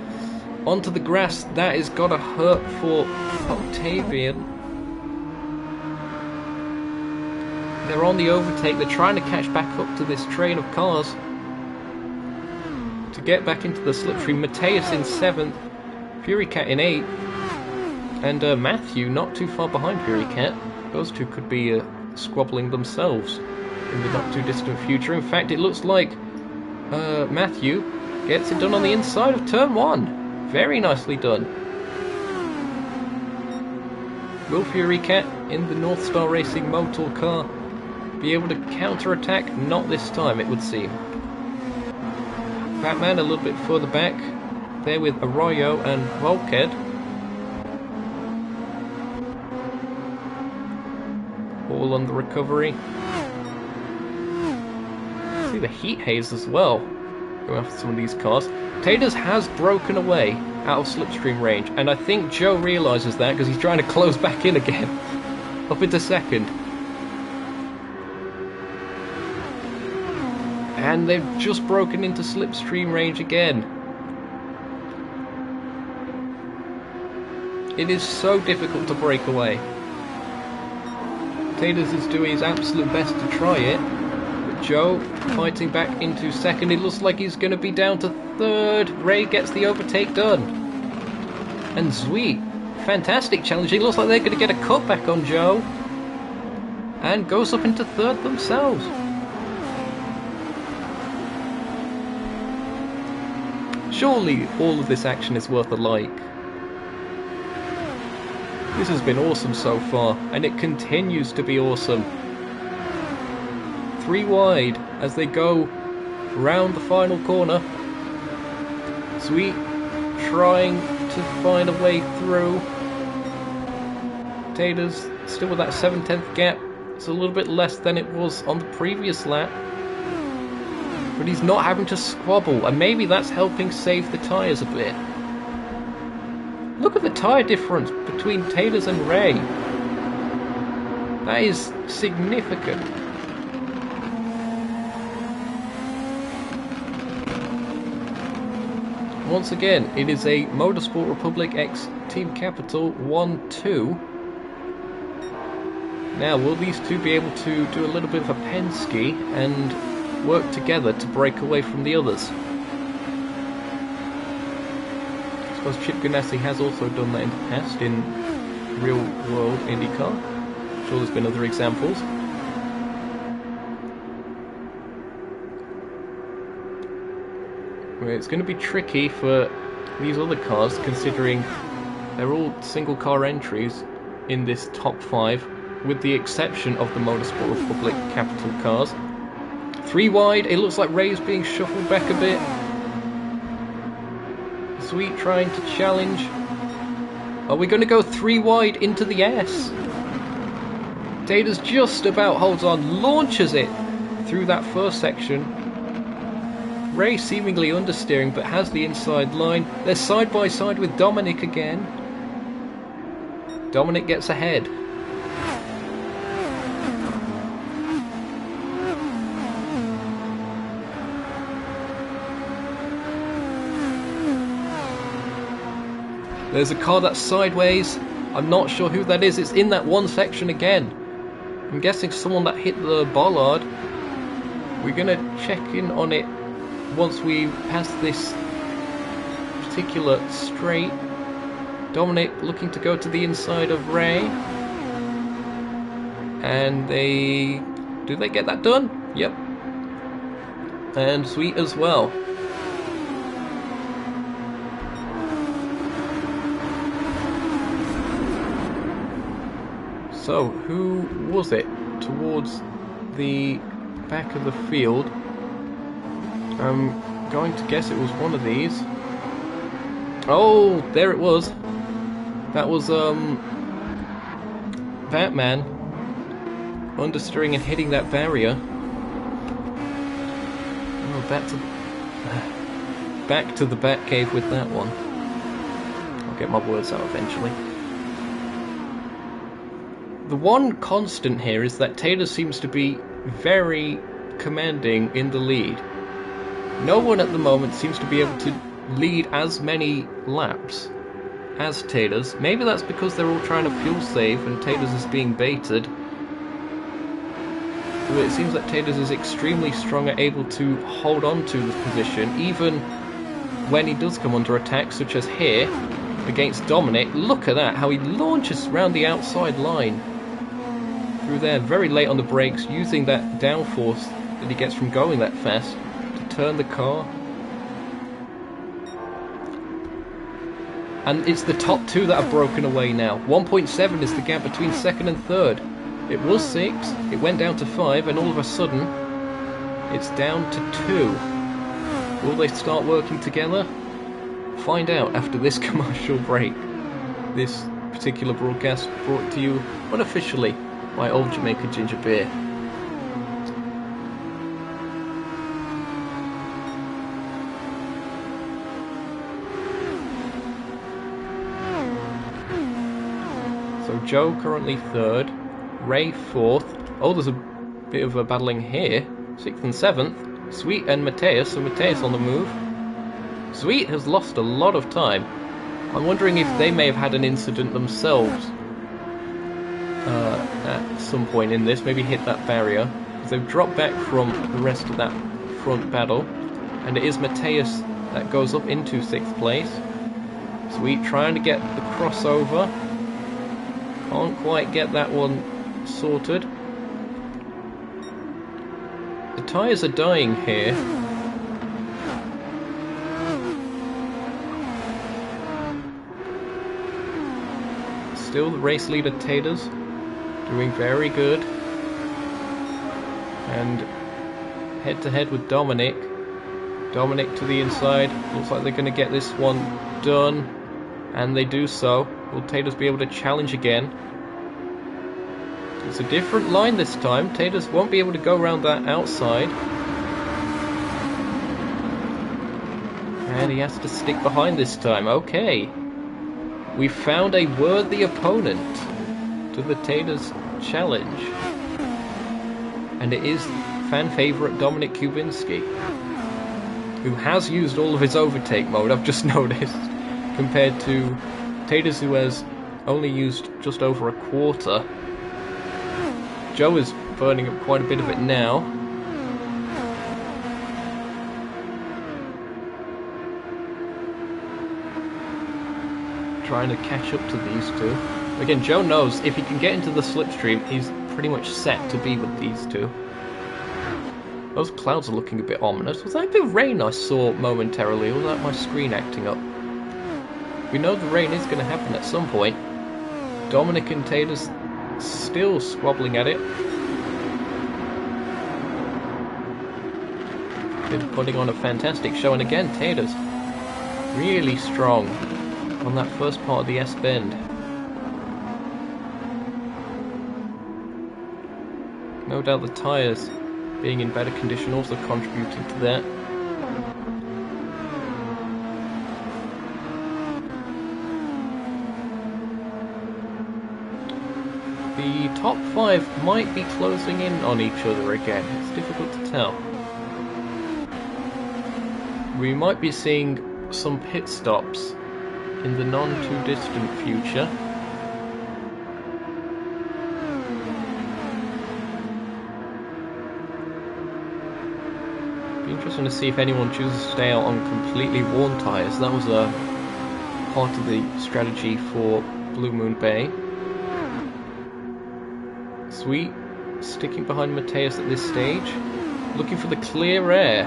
Onto the grass. That has got to hurt for Octavian. They're on the overtake. They're trying to catch back up to this train of cars to get back into the slipstream. Mateus in 7th, Fury Cat in 8th, and Matthew not too far behind Fury Cat. Those two could be squabbling themselves in the not too distant future. In fact, it looks like Matthew gets it done on the inside of turn 1. Very nicely done. Will Fury Cat in the North Star Racing Motor car be able to counter-attack? Not this time, it would seem. Batman a little bit further back, there with Arroyo and Volked. All on the recovery. See the heat haze as well going after some of these cars. Taters has broken away out of slipstream range, and I think Joe realises that because he's trying to close back in again. Up into second. And they've just broken into slipstream range again. It is so difficult to break away. Taters is doing his absolute best to try it, but Joe fighting back into second. It looks like he's going to be down to third. Ray gets the overtake done. And Sweet, fantastic challenge. It looks like they're going to get a cutback on Joe. And goes up into third themselves. Surely all of this action is worth a like. This has been awesome so far, and it continues to be awesome. 3 wide as they go round the final corner. Sweet trying to find a way through. Taters still with that 7/10 gap. It's a little bit less than it was on the previous lap. But he's not having to squabble, and maybe that's helping save the tyres a bit. Look at the tyre difference between Taylor's and Ray. That is significant. Once again, it is a Motorsport Republic X Team Capital 1-2. Now, will these two be able to do a little bit of a Penske and work together to break away from the others? I suppose Chip Ganassi has also done that in the past in real world IndyCar. I'm sure there's been other examples. Well, it's going to be tricky for these other cars, considering they're all single car entries in this top 5, with the exception of the Motorsport Republic Capital cars. 3 wide, it looks like Ray's being shuffled back a bit. Sweet trying to challenge. Are we going to go 3 wide into the S? Taylor's just about holds on, launches it through that first section. Ray seemingly understeering, but has the inside line. They're side by side with Dominic again. Dominic gets ahead. There's a car that's sideways. I'm not sure who that is. It's in that one section again. I'm guessing someone that hit the bollard. We're going to check in on it once we pass this particular straight. Dominic looking to go to the inside of Ray. And do they get that done? Yep. And Sweet as well. So, who was it towards the back of the field? I'm going to guess it was one of these. Oh, there it was. That was Batman understeering and hitting that barrier. Oh, back to the Batcave with that one. I'll get my words out eventually. The one constant here is that Taylor seems to be very commanding in the lead. No one at the moment seems to be able to lead as many laps as Taylor's. Maybe that's because they're all trying to fuel save and Taylor's is being baited. But it seems that Taylor's is extremely strong and able to hold on to the position, even when he does come under attack, such as here against Dominic. Look at that, how he launches around the outside line. Through there, very late on the brakes, using that downforce that he gets from going that fast to turn the car. And it's the top 2 that are broken away now. 1.7 is the gap between second and third. It was 6, it went down to 5, and all of a sudden it's down to 2. Will they start working together? Find out after this commercial break. This particular broadcast brought to you unofficially by Old Jamaica Ginger Beer. So Joe currently 3rd, Ray 4th. Oh, there's a bit of a battling here. 6th and 7th. Sweet and Mateus, so Mateus on the move. Sweet has lost a lot of time. I'm wondering if they may have had an incident themselves at some point in this, maybe hit that barrier. They've dropped back from the rest of that front battle, and it is Mateus that goes up into 6th place. Sweet trying to get the crossover. Can't quite get that one sorted. The tyres are dying here. Still the race leader Taylor's doing very good. And head to head with Dominic. Dominic to the inside. Looks like they're going to get this one done. And they do so. Will Taylor's be able to challenge again? It's a different line this time. Taters won't be able to go around that outside. And he has to stick behind this time. Okay. We found a worthy opponent to the Taters challenge. And it is fan favourite Dominic Kubinski, who has used all of his overtake mode, I've just noticed, compared to Taters, who has only used just over a quarter. Joe is burning up quite a bit of it now. Trying to catch up to these two. Again, Joe knows if he can get into the slipstream, he's pretty much set to be with these two. Those clouds are looking a bit ominous. Was that a bit of rain I saw momentarily, or was that my screen acting up? We know the rain is going to happen at some point. Dominic and Taters still squabbling at it. Been putting on a fantastic show, and again, Taters really strong on that first part of the S-bend. No doubt the tyres being in better condition also contributing to that. The top 5 might be closing in on each other again. It's difficult to tell. We might be seeing some pit stops in the non-too-distant future. Be interesting to see if anyone chooses to stay out on completely worn tyres. That was a part of the strategy for Blue Moon Bay. Sweet sticking behind Mateus at this stage, looking for the clear air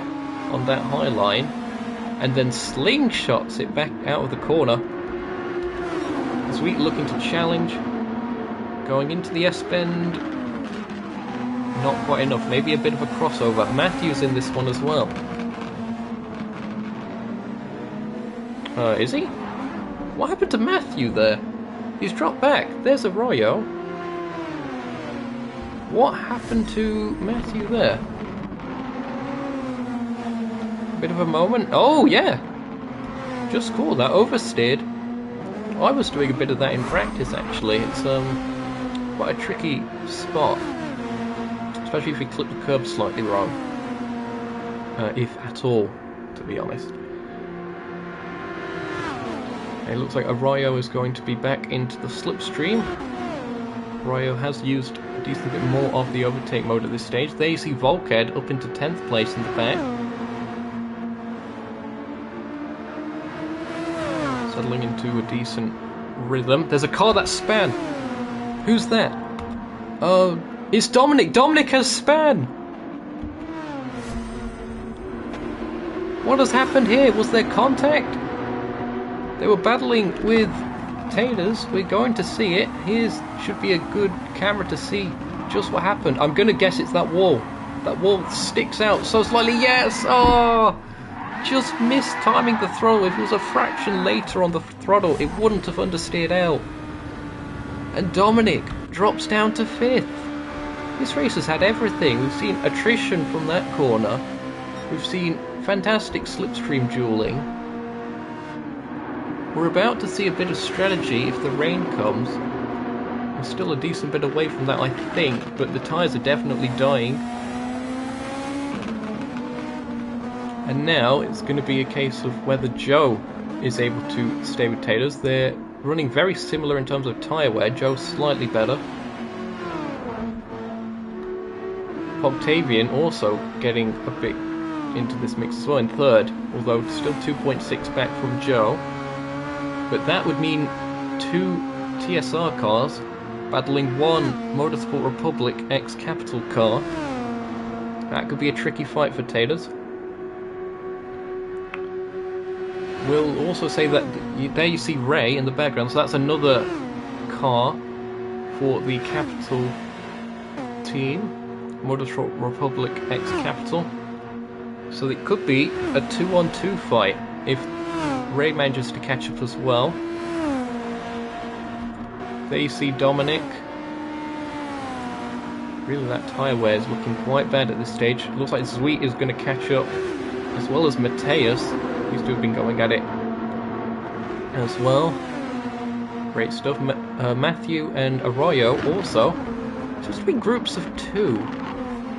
on that high line, and then slingshots it back out of the corner. Sweet looking to challenge, going into the S-bend, not quite enough, maybe a bit of a crossover. Matthews in this one as well. Is he? What happened to Matthew there? He's dropped back. There's Arroyo. What happened to Matthew there? Bit of a moment. Oh, yeah. Just cool. That oversteered. I was doing a bit of that in practice, actually. It's quite a tricky spot. Especially if you clip the curb slightly wrong. If at all, to be honest. It looks like Arroyo is going to be back into the slipstream. Arroyo has used a decent bit more of the overtake mode at this stage. There you see Volked up into 10th place in the back. Settling into a decent rhythm. There's a car that span. Who's that? Oh, it's Dominic. Dominic has span. What has happened here? Was there contact? They were battling with Taters. We're going to see it. Here's should be a good camera to see just what happened. I'm going to guess it's that wall. That wall sticks out so slightly. Yes! Oh! Just missed timing the throttle. If it was a fraction later on the throttle, it wouldn't have understeered out. And Dominic drops down to 5th. This race has had everything. We've seen attrition from that corner. We've seen fantastic slipstream dueling. We're about to see a bit of strategy if the rain comes. We're still a decent bit away from that, I think, but the tyres are definitely dying. And now it's going to be a case of whether Joe is able to stay with Taters. They're running very similar in terms of tyre wear. Joe's slightly better. Octavian also getting a bit into this mix as well in 3rd, although still 2.6 back from Joe. But that would mean 2 TSR cars battling 1 Motorsport Republic X Capital car. That could be a tricky fight for Taters. We'll also say that there you see Ray in the background, so that's another car for the Capital team, Motorsport Republic X Capital. So it could be a 2-on-2 fight if Ray manages to catch up as well. There you see Dominic Really, that tyre wear is looking quite bad at this stage. Looks like Sweet is going to catch up, as well as Mateus. These two have been going at it as well. Great stuff. Matthew and Arroyo also. Just to be groups of two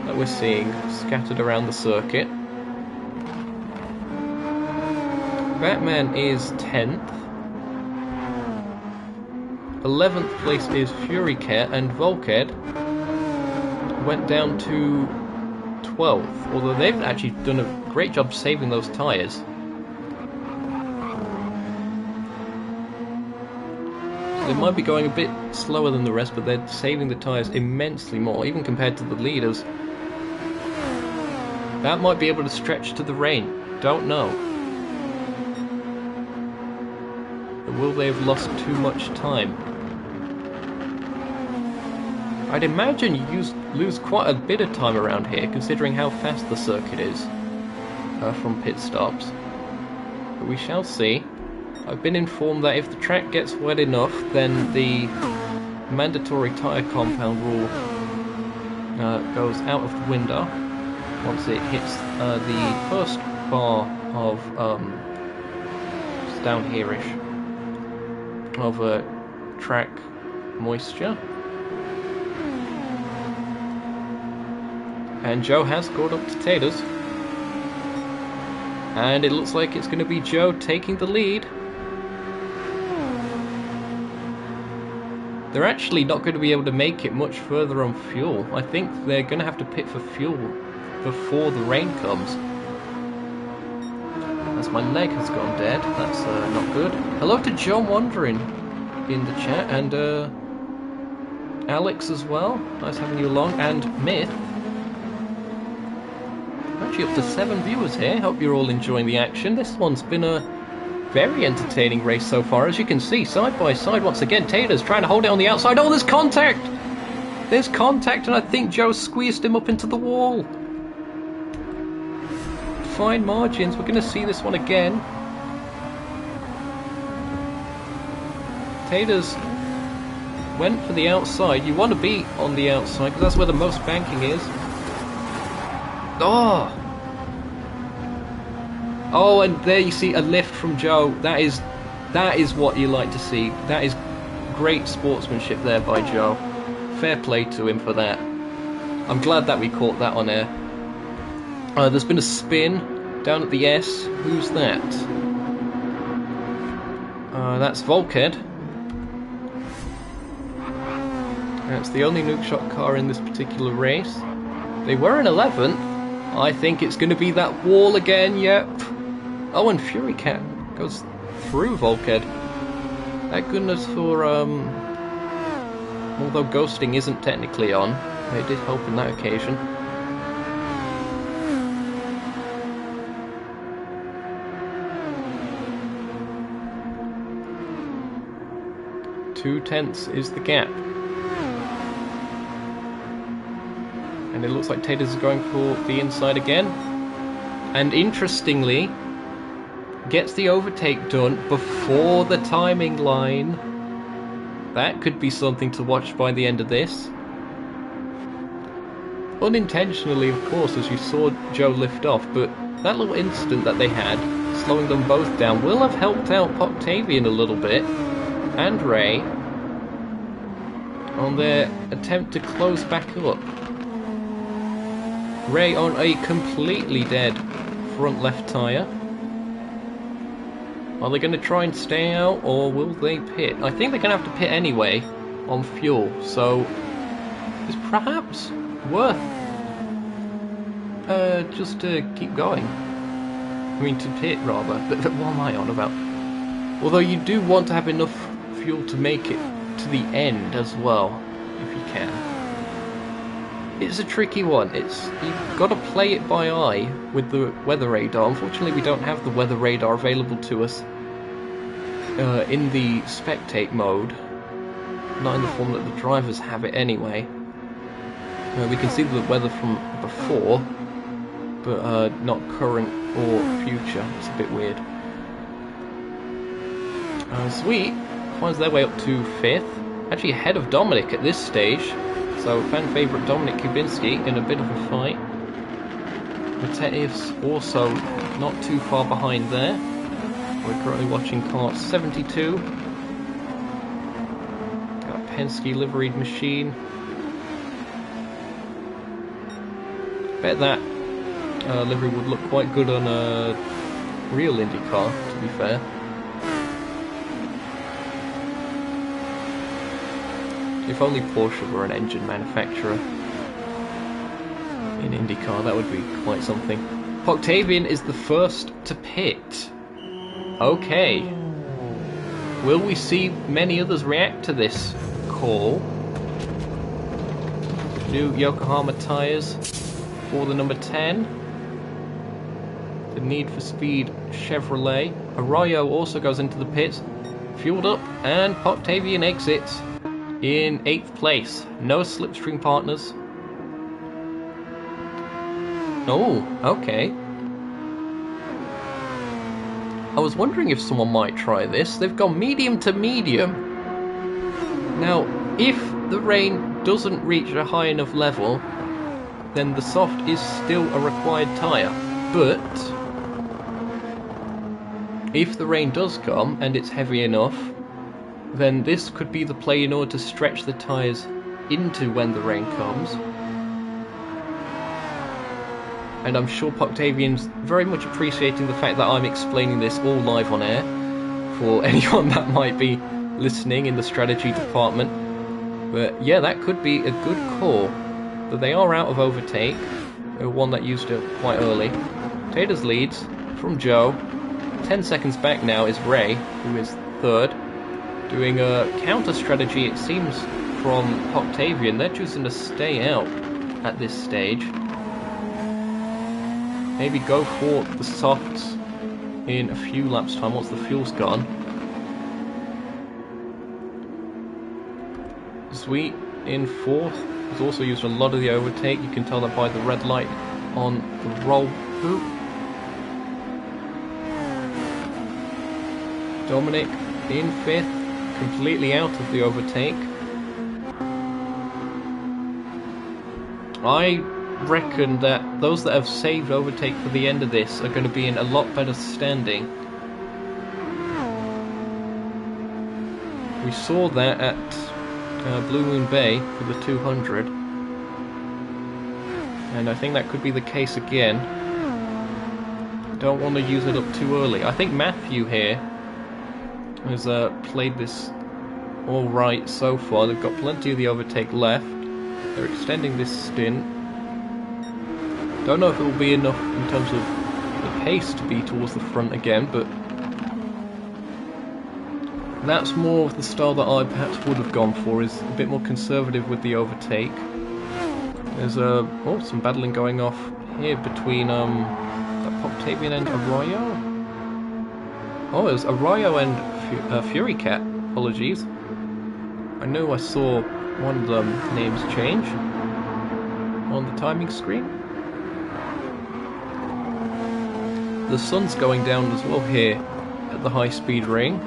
that we're seeing scattered around the circuit. Batman is 10th. 11th place is Furycat, and Volked went down to 12th, although they've actually done a great job saving those tyres. So they might be going a bit slower than the rest, but they're saving the tyres immensely more, even compared to the leaders. That might be able to stretch to the rain, don't know. But will they have lost too much time? I'd imagine you lose quite a bit of time around here, considering how fast the circuit is from pit stops. But we shall see. I've been informed that if the track gets wet enough, then the mandatory tyre compound rule goes out of the window once it hits the first bar of just down here-ish of track moisture. And Joe has caught up to Taters. And it looks like it's going to be Joe taking the lead. They're actually not going to be able to make it much further on fuel. I think they're going to have to pit for fuel before the rain comes. As my leg has gone dead, that's not good. Hello to John Wandering in the chat, and Alex as well. Nice having you along, and Myth. Actually up to 7 viewers here. Hope you're all enjoying the action. This one's been a very entertaining race so far. As you can see, side by side once again, Taylor's trying to hold it on the outside. Oh, there's contact! There's contact, and I think Joe squeezed him up into the wall. Fine margins. We're going to see this one again. Taylor's went for the outside. You want to be on the outside because that's where the most banking is. Oh! Oh, and there you see a lift from Joe. That is what you like to see. That is great sportsmanship there by Joe. Fair play to him for that. I'm glad that we caught that on air. There's been a spin down at the S. Who's that? That's Volked. That's the only Nukeshot car in this particular race. They were in 11th. I think it's going to be that wall again, yep. Oh, and Furycat goes through Volked. Thank goodness for, although ghosting isn't technically on, it did help in that occasion. .2 is the gap. And it looks like Taters is going for the inside again. And interestingly, gets the overtake done before the timing line. That could be something to watch by the end of this. Unintentionally, of course, as you saw Joe lift off, but that little incident that they had, slowing them both down, will have helped out Octavian a little bit, and Ray, on their attempt to close back up. Ray on a completely dead front left tyre. Are they going to try and stay out, or will they pit? I think they're going to have to pit anyway on fuel, so it's perhaps worth just to keep going. I mean, to pit rather. But what am I on about? Although you do want to have enough fuel to make it to the end as well, if you can. It's a tricky one. You've got to play it by eye with the weather radar. Unfortunately, we don't have the weather radar available to us in the spectate mode. Not in the form that the drivers have it anyway. We can see the weather from before, but not current or future. It's a bit weird. Sweet finds their way up to 5th. Actually ahead of Dominic at this stage. So fan favourite Dominic Kubinski in a bit of a fight. Matejev's also not too far behind there. We're currently watching car 72. Got a Penske liveried machine. Bet that livery would look quite good on a real IndyCar, to be fair. If only Porsche were an engine manufacturer in IndyCar, that would be quite something. Octavian is the first to pit. Okay. Will we see many others react to this call? New Yokohama tyres for the number 10. The Need for Speed Chevrolet. Arroyo also goes into the pits, fueled up, and Octavian exits in 8th place. No slipstream partners. Oh, okay. I was wondering if someone might try this. They've gone medium to medium. Now, if the rain doesn't reach a high enough level, then the soft is still a required tyre. But if the rain does come and it's heavy enough, then this could be the play in order to stretch the tyres into when the rain comes. And I'm sure Octavian's very much appreciating the fact that I'm explaining this all live on air for anyone that might be listening in the strategy department. But yeah, that could be a good call. But they are out of overtake. One that used it quite early. Taters leads from Joe. 10 seconds back now is Ray, who is third. Doing a counter strategy, it seems, from Octavian. They're choosing to stay out at this stage. Maybe go for the softs in a few laps time once the fuel's gone. Sweet in fourth. He's also used a lot of the overtake. You can tell that by the red light on the roll hoop. Dominic in fifth, completely out of the overtake. I reckon that those that have saved overtake for the end of this are going to be in a lot better standing. We saw that at Blue Moon Bay for the 200, and I think that could be the case again. Don't want to use it up too early. I think Matthew here has played this all right so far. They've got plenty of the overtake left. They're extending this stint. Don't know if it will be enough in terms of the pace to be towards the front again, but that's more of the style that I perhaps would have gone for, is a bit more conservative with the overtake. There's some battling going off here between Octavian and Arroyo. Oh, there's Arroyo and Fury Cat. Apologies. I know I saw one of them names change on the timing screen. The sun's going down as well here at the high-speed ring.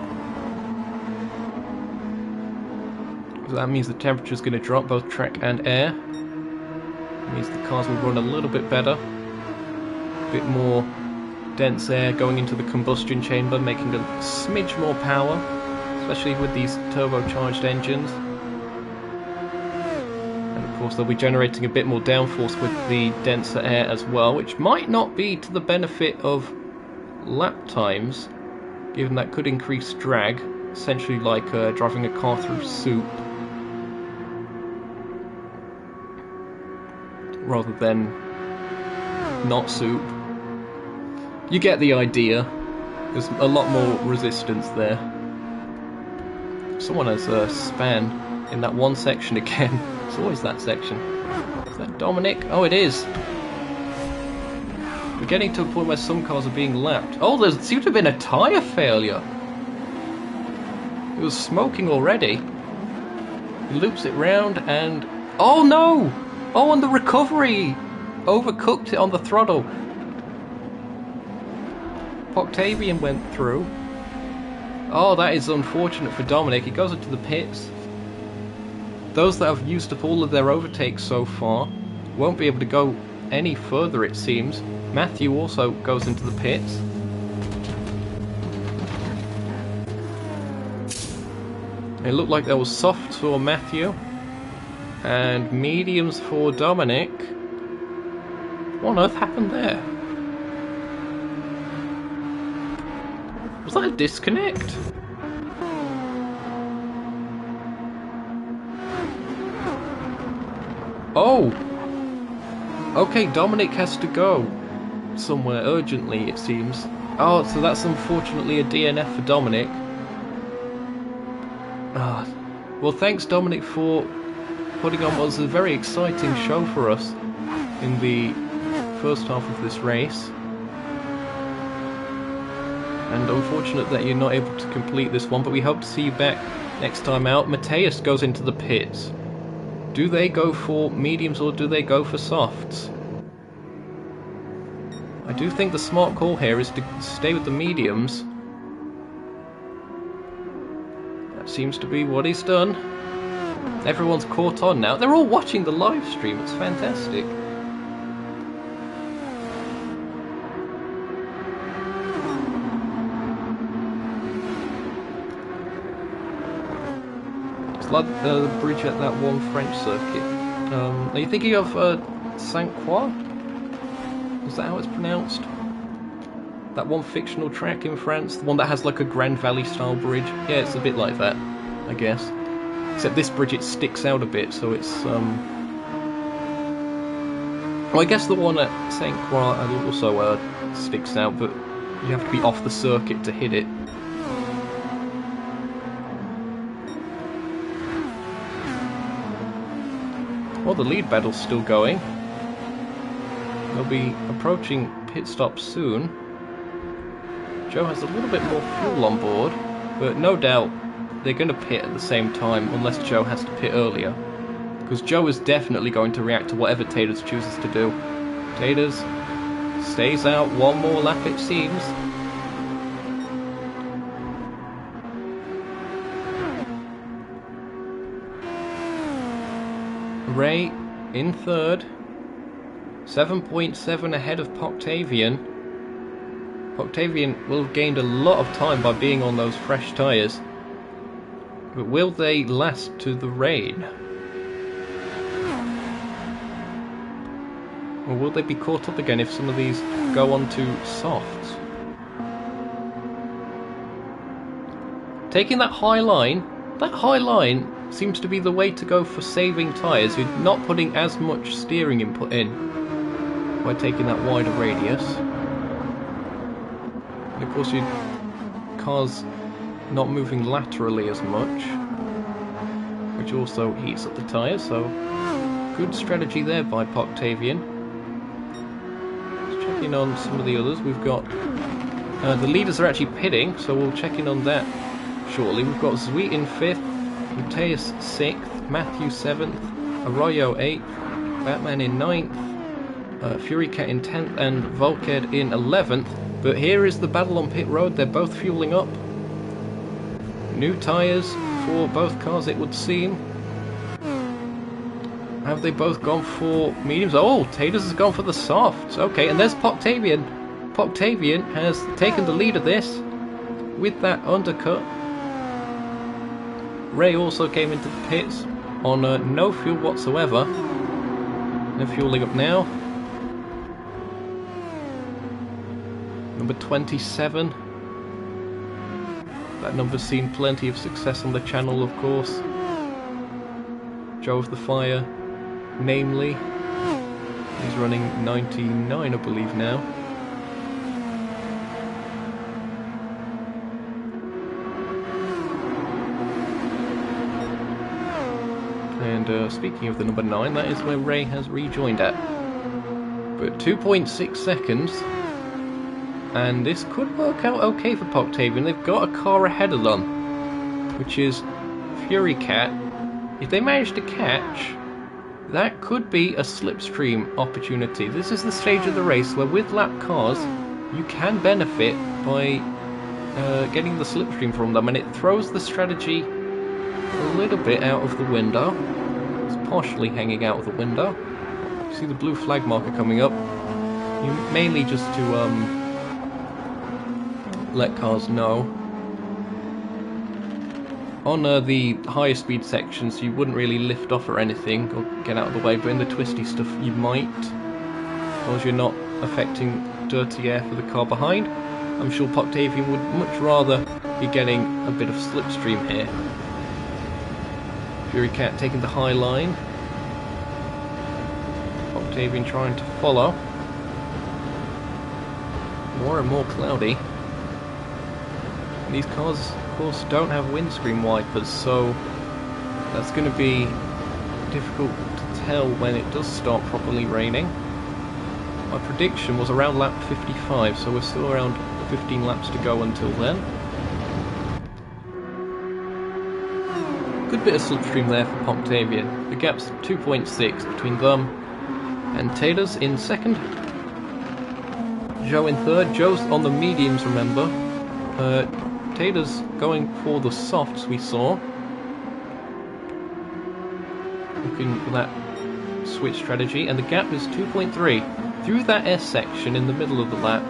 So that means the temperature's going to drop, both track and air. It means the cars will run a little bit better. A bit more dense air going into the combustion chamber, making a smidge more power, especially with these turbocharged engines. And of course they'll be generating a bit more downforce with the denser air as well, which might not be to the benefit of lap times, given that could increase drag, essentially like driving a car through soup, rather than not soup. You get the idea. There's a lot more resistance there. Someone has a span in that one section again. It's always that section. Is that Dominic? Oh, it is. We're getting to a point where some cars are being lapped. Oh, there seemed to have been a tyre failure. It was smoking already. He loops it round and... Oh no! Oh, and the recovery! Overcooked it on the throttle. Octavian went through. Oh, that is unfortunate for Dominic. He goes into the pits. those that have used up all of their overtakes so far won't be able to go any further, it seems. Matthew also goes into the pits. It looked like there was softs for Matthew and mediums for Dominic. What on earth happened there? Was that a disconnect? Oh! Okay, Dominic has to go somewhere urgently, it seems. Oh, so that's unfortunately a DNF for Dominic. Ah, well, thanks Dominic for putting on what was a very exciting show for us in the first half of this race. And unfortunate that you're not able to complete this one, but we hope to see you back next time out. Mateus goes into the pits. Do they go for mediums or do they go for softs? I do think the smart call here is to stay with the mediums. That seems to be what he's done. Everyone's caught on now. They're all watching the live stream. It's fantastic. It's like the bridge at that one French circuit. Are you thinking of Saint Croix? Is that how it's pronounced? That one fictional track in France? The one that has like a Grand Valley style bridge? Yeah, it's a bit like that, I guess. Except this bridge, it sticks out a bit, so it's well, I guess the one at Saint Croix also sticks out, but you have to be off the circuit to hit it. Well, the lead battle's still going. They'll be approaching pit stop soon. Joe has a little bit more fuel on board, but no doubt they're going to pit at the same time unless Joe has to pit earlier. Because Joe is definitely going to react to whatever Taters chooses to do. Taters stays out one more lap, it seems. Ray in third, 7.7 ahead of Poctavian. Poctavian will have gained a lot of time by being on those fresh tyres. But will they last to the rain? Or will they be caught up again if some of these go on to softs? Taking that high line seems to be the way to go for saving tyres. You're not putting as much steering input in by taking that wider radius. And of course your car's not moving laterally as much, which also heats up the tyres, so good strategy there by Poctavian. Let's check in on some of the others. We've got the leaders are actually pitting, so we'll check in on that shortly. We've got Sweet in 5th, Mateus 6th, Matthew 7th, Arroyo 8th, Batman in 9th, Fury Cat in 10th, and Volked in 11th. But here is the battle on pit road. They're both fueling up. New tyres for both cars, it would seem. Have they both gone for mediums? Oh, Taters has gone for the softs. Okay, and there's Poctavian. Poctavian has taken the lead of this with that undercut. Ray also came into the pits on no fuel whatsoever. They're fueling up now. Number 27. That number's seen plenty of success on the channel, of course. Joe of the Fire, namely. He's running 99, I believe, now. And speaking of the number 9, that is where Ray has rejoined at. But 2.6 seconds. And this could work out okay for Poctavian. They've got a car ahead of them, which is Fury Cat. If they manage to catch, that could be a slipstream opportunity. This is the stage of the race where with lap cars, you can benefit by getting the slipstream from them, and it throws the strategy a little bit out of the window. partially hanging out of the window. You see the blue flag marker coming up. Mainly just to let cars know. On the higher speed sections you wouldn't really lift off or anything or get out of the way, but in the twisty stuff you might, as long as you're not affecting dirty air for the car behind. I'm sure Octavian would much rather be getting a bit of slipstream here. Fury Cat taking the high line. Octavian trying to follow. More and more cloudy. And these cars, of course, don't have windscreen wipers, so that's going to be difficult to tell when it does start properly raining. My prediction was around lap 55, so we're still around 15 laps to go until then. Good bit of slipstream there for Octavian. The gap's 2.6 between them and Taylor's in second. Joe in third. Joe's on the mediums, remember. Taylor's going for the softs we saw. Looking for that switch strategy, and the gap is 2.3. Through that S section in the middle of the lap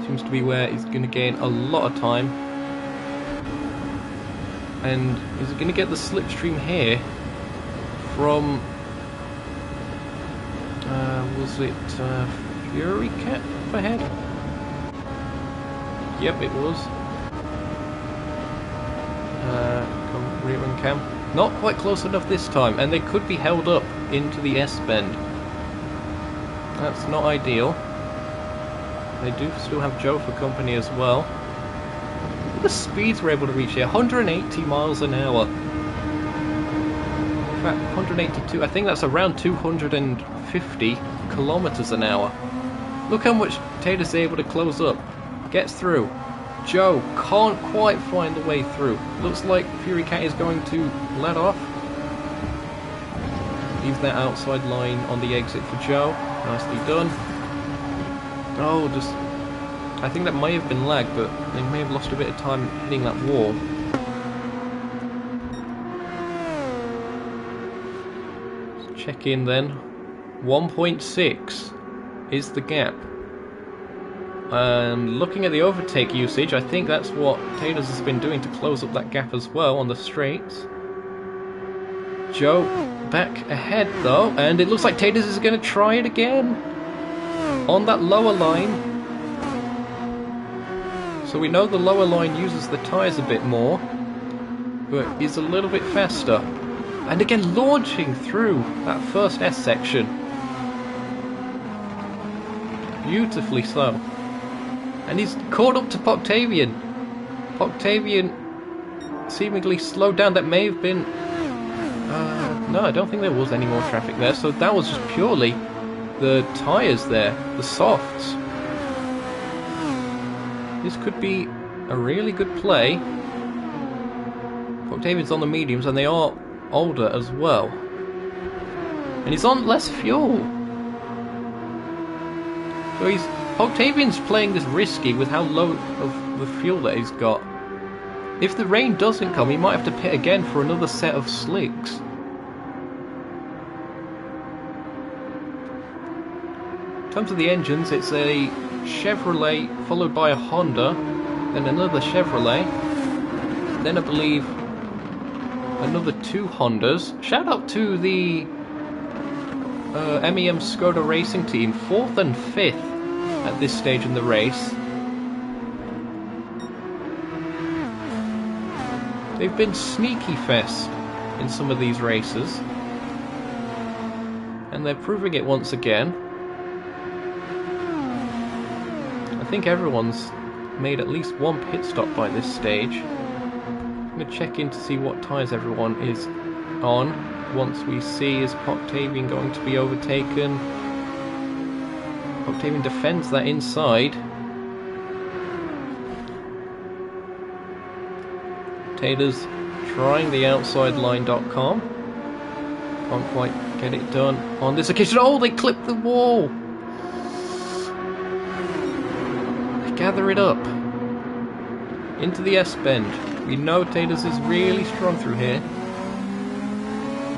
seems to be where he's going to gain a lot of time. And is he going to get the slipstream here from, was it Fury Cat up ahead? Yep, it was. Come rear end cam. Not quite close enough this time, and they could be held up into the S-bend. That's not ideal. They do still have Joe for company as well. Look at the speeds we're able to reach here. 180 miles an hour. In fact, 182. I think that's around 250 kilometers an hour. Look how much Taylor's able to close up. Gets through. Joe can't quite find the way through. Looks like Fury Cat is going to let off. Leaves that outside line on the exit for Joe. Nicely done. Oh, just... I think that may have been lag, but they may have lost a bit of time hitting that wall. Let's check in then. 1.6 is the gap. And looking at the overtake usage, I think that's what Taylor's has been doing to close up that gap as well on the straights. Joe back ahead though, and it looks like Taylor's is going to try it again on that lower line. So we know the lower line uses the tyres a bit more, but is a little bit faster. And again, launching through that first S section. Beautifully so. And he's caught up to Octavian. Octavian seemingly slowed down. That may have been... no, I don't think there was any more traffic there. So that was just purely the tyres there, the softs. This could be a really good play. Octavian's on the mediums, and they are older as well. And he's on less fuel. So Octavian's playing this risky with how low of the fuel that he's got. If the rain doesn't come, he might have to pit again for another set of slicks. In terms of the engines, it's a Chevrolet followed by a Honda, then another Chevrolet, then I believe another two Hondas. Shout out to the MEM Skoda racing team, 4th and 5th at this stage in the race. They've been sneaky fast in some of these races, and they're proving it once again. I think everyone's made at least one pit stop by this stage. I'm going to check in to see what tyres everyone is on. Once we see, is Octavian going to be overtaken? Octavian defends that inside. Taylor's trying the outsideline.com. Can't quite get it done on this occasion. Oh, they clipped the wall! They gather it up into the S-bend. We know Taylor's is really strong through here.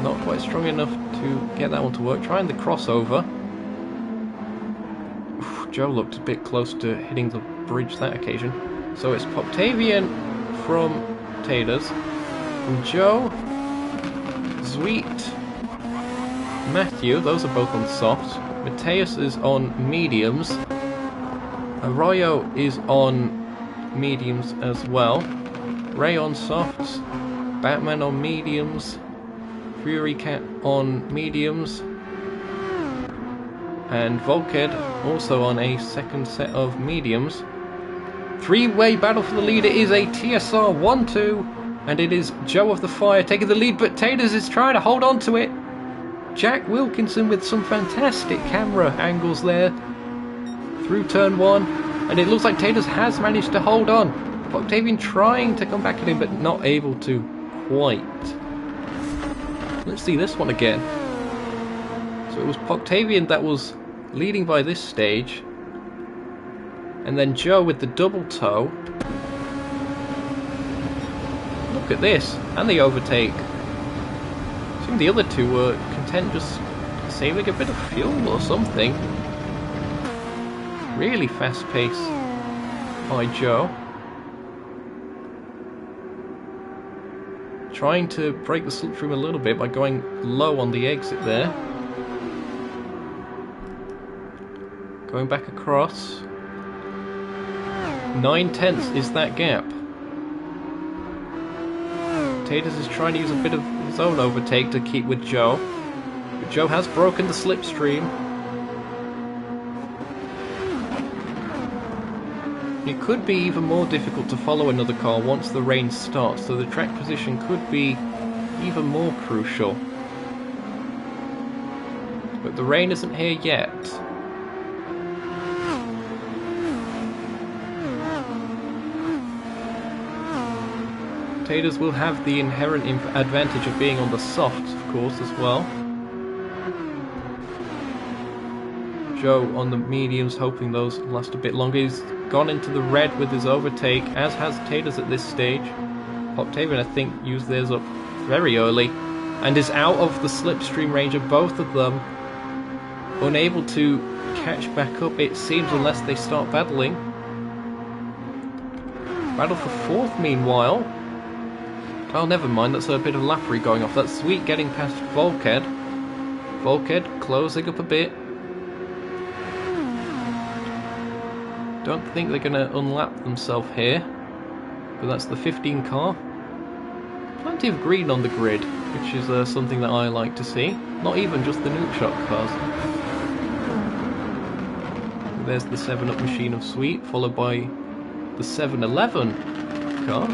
Not quite strong enough to get that one to work. Trying the crossover. Oof, Joe looked a bit close to hitting the bridge that occasion. So it's Octavian from Taters, from Joe, Sweet, Matthew, those are both on softs. Mateus is on mediums. Arroyo is on mediums as well. Ray on softs. Batman on mediums. Fury Cat on mediums. And Volked also on a second set of mediums. Three-way battle for the lead. It is a TSR 1-2. And it is Joe of the Fire taking the lead, but Taters is trying to hold on to it. Jack Wilkinson with some fantastic camera angles there through turn 1, and it looks like Taters has managed to hold on. Octavian trying to come back at him, but not able to quite. Let's see this one again. So it was Octavian that was leading by this stage, and then Joe with the double toe. Look at this, and the overtake. I think the other two were content just saving a bit of fuel or something. Really fast pace by Joe. Trying to break the slipstream a little bit by going low on the exit there. Going back across. 9/10 is that gap. Taters is trying to use a bit of his own overtake to keep with Joe. But Joe has broken the slipstream. It could be even more difficult to follow another car once the rain starts, so the track position could be even more crucial. But the rain isn't here yet. Taters will have the inherent advantage of being on the softs, of course, as well. Joe on the mediums, hoping those last a bit longer. He's gone into the red with his overtake, as has Taters at this stage. Octavian, I think, used theirs up very early, and is out of the slipstream range of both of them. Unable to catch back up, it seems, unless they start battling. Battle for fourth, meanwhile. Oh, never mind, that's a bit of lappery going off. That's Sweet getting past Volked. Volked closing up a bit. Don't think they're going to unlap themselves here. But that's the 15 car. Plenty of green on the grid, which is something that I like to see. Not even just the Nukeshot cars. There's the 7-up machine of Sweet, followed by the 711 car.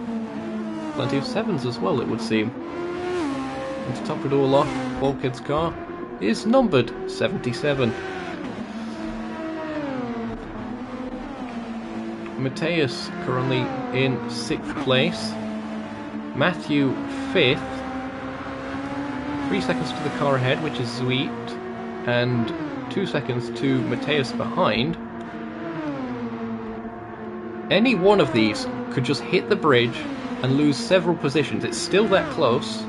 Plenty of 7s as well, it would seem. And to top it all off, Volked's car is numbered 77. Mateus currently in 6th place. Matthew 5th. 3 seconds to the car ahead, which is Sweet, and 2 seconds to Mateus behind. Any one of these could just hit the bridge and lose several positions. It's still that close.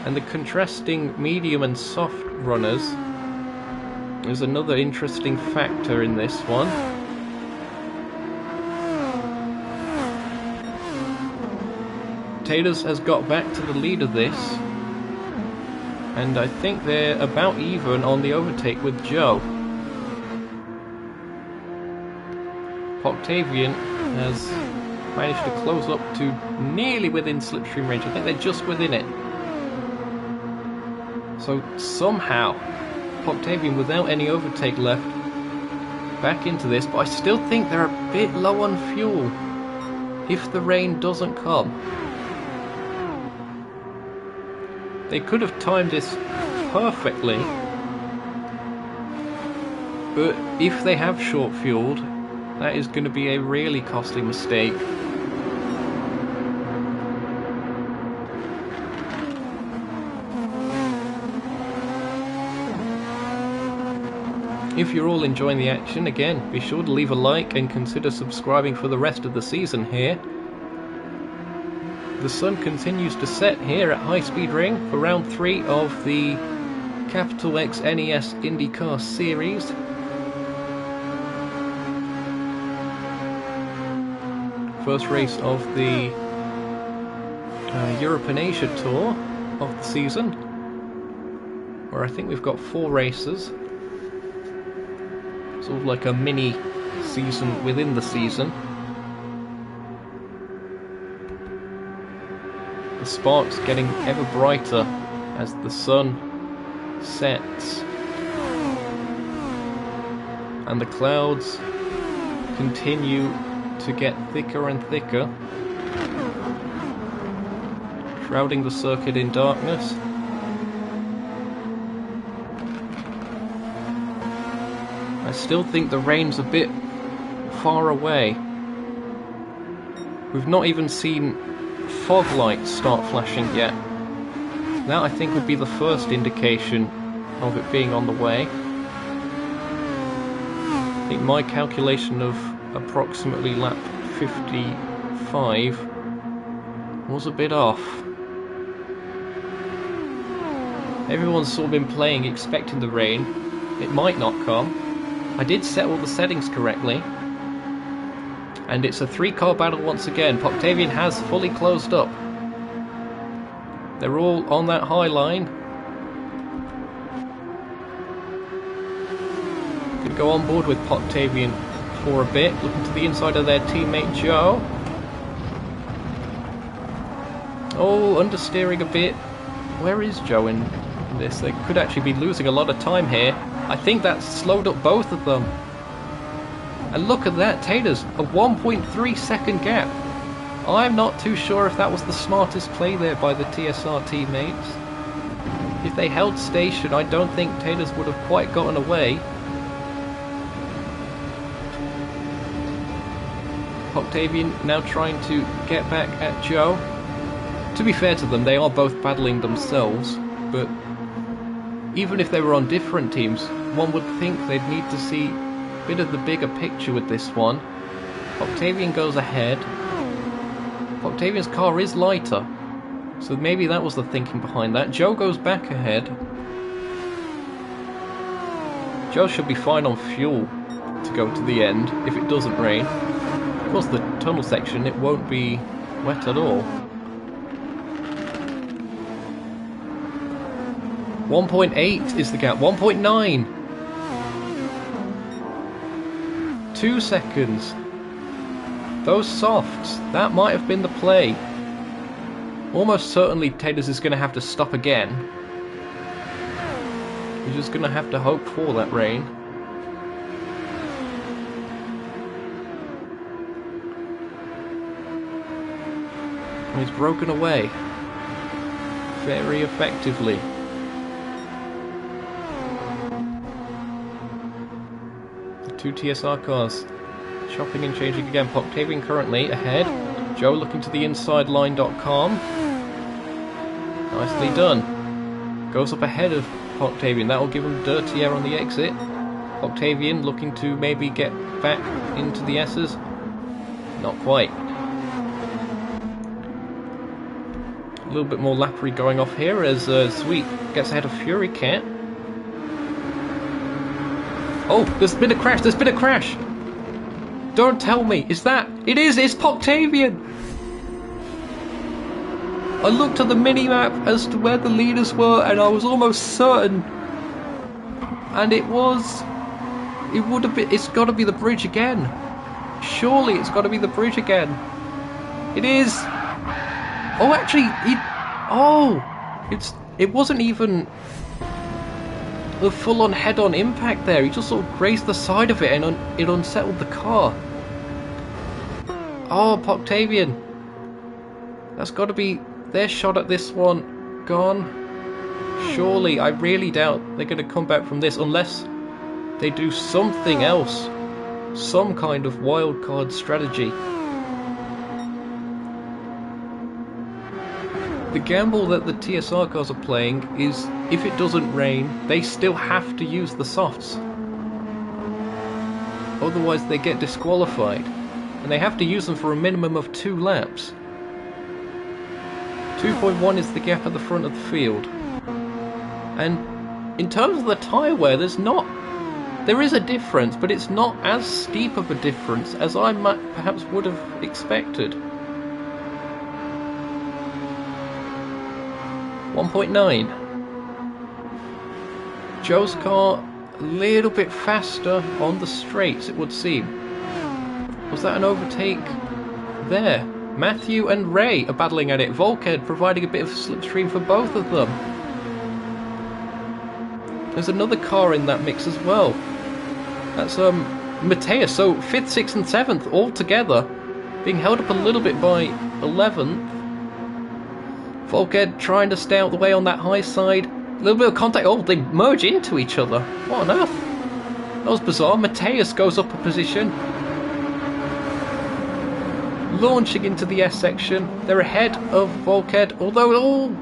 And the contrasting medium and soft runners is another interesting factor in this one. Taters has got back to the lead of this, and I think they're about even on the overtake with Joe. Octavian has managed to close up to nearly within slipstream range. I think they're just within it. So somehow Octavian, without any overtake left, back into this, but I still think they're a bit low on fuel if the rain doesn't come. They could have timed this perfectly, but if they have short fueled, that is going to be a really costly mistake. If you're all enjoying the action, again, be sure to leave a like and consider subscribing for the rest of the season here. the sun continues to set here at High Speed Ring for round 3 of the Capital X NES IndyCar Series. First race of the European Asia Tour of the season, where I think we've got 4 races. Sort of like a mini season within the season. The sparks getting ever brighter as the sun sets, and the clouds continue to get thicker and thicker, shrouding the circuit in darkness. I still think the rain's a bit far away. We've not even seen fog lights start flashing yet. That, I think, would be the first indication of it being on the way. I think my calculation of approximately lap 55 was a bit off. Everyone's sort of been playing expecting the rain. It might not come. I did set all the settings correctly. And it's a 3-car battle once again. Octavian has fully closed up. They're all on that high line. Could go on board with Octavian for a bit. Looking to the inside of their teammate Joe. Oh, understeering a bit. Where is Joe in this? They could actually be losing a lot of time here. I think that's slowed up both of them. And look at that, Taylor's a 1.3 second gap. I'm not too sure if that was the smartest play there by the TSR teammates. If they held station, I don't think Taylor's would have quite gotten away. Octavian now trying to get back at Joe. To be fair to them, they are both battling themselves, but even if they were on different teams, one would think they'd need to see a bit of the bigger picture with this one. Octavian goes ahead. Octavian's car is lighter, so maybe that was the thinking behind that. Joe goes back ahead. Joe should be fine on fuel to go to the end if it doesn't rain. Of course, the tunnel section, it won't be wet at all. 1.8 is the gap. 1.9. 2 seconds. Those softs, that might have been the play. Almost certainly Taylor's is going to have to stop again. We're just going to have to hope for that rain. And he's broken away very effectively. The 2 TSR cars chopping and changing again. Octavian currently ahead. Joe looking to the inside line.com. Nicely done. Goes up ahead of Octavian. That will give him dirty air on the exit. Octavian looking to maybe get back into the S's. Not quite. A little bit more lappery going off here as Sweet gets ahead of Fury Cat. Oh, there's been a crash. There's been a crash. Don't tell me, is that? It is, it's Octavian! I looked at the mini-map as to where the leaders were and I was almost certain. And it would have been, it's got to be the bridge again. Surely it's got to be the bridge again. It is. Oh, actually, it wasn't even the full-on head-on impact there. He just sort of grazed the side of it and it unsettled the car. Oh, Octavian. That's got to be their shot at this one. Gone. Surely, I really doubt they're going to come back from this unless they do something else. Some kind of wildcard strategy. The gamble that the TSR cars are playing is, if it doesn't rain, they still have to use the softs. Otherwise they get disqualified. And they have to use them for a minimum of 2 laps. 2.1 is the gap at the front of the field. And in terms of the tyre wear, there is a difference, but it's not as steep of a difference as I perhaps would have expected. 1.9. Joe's car a little bit faster on the straights, it would seem. Was that an overtake there? Matthew and Ray are battling at it. Volkhead providing a bit of slipstream for both of them. There's another car in that mix as well. That's Mateus. So 5th, 6th and 7th all together, being held up a little bit by 11th. Volkhead trying to stay out the way on that high side. A little bit of contact. Oh, they merge into each other. What on earth? That was bizarre. Mateus goes up a position, launching into the S section. They're ahead of Volkhead, although all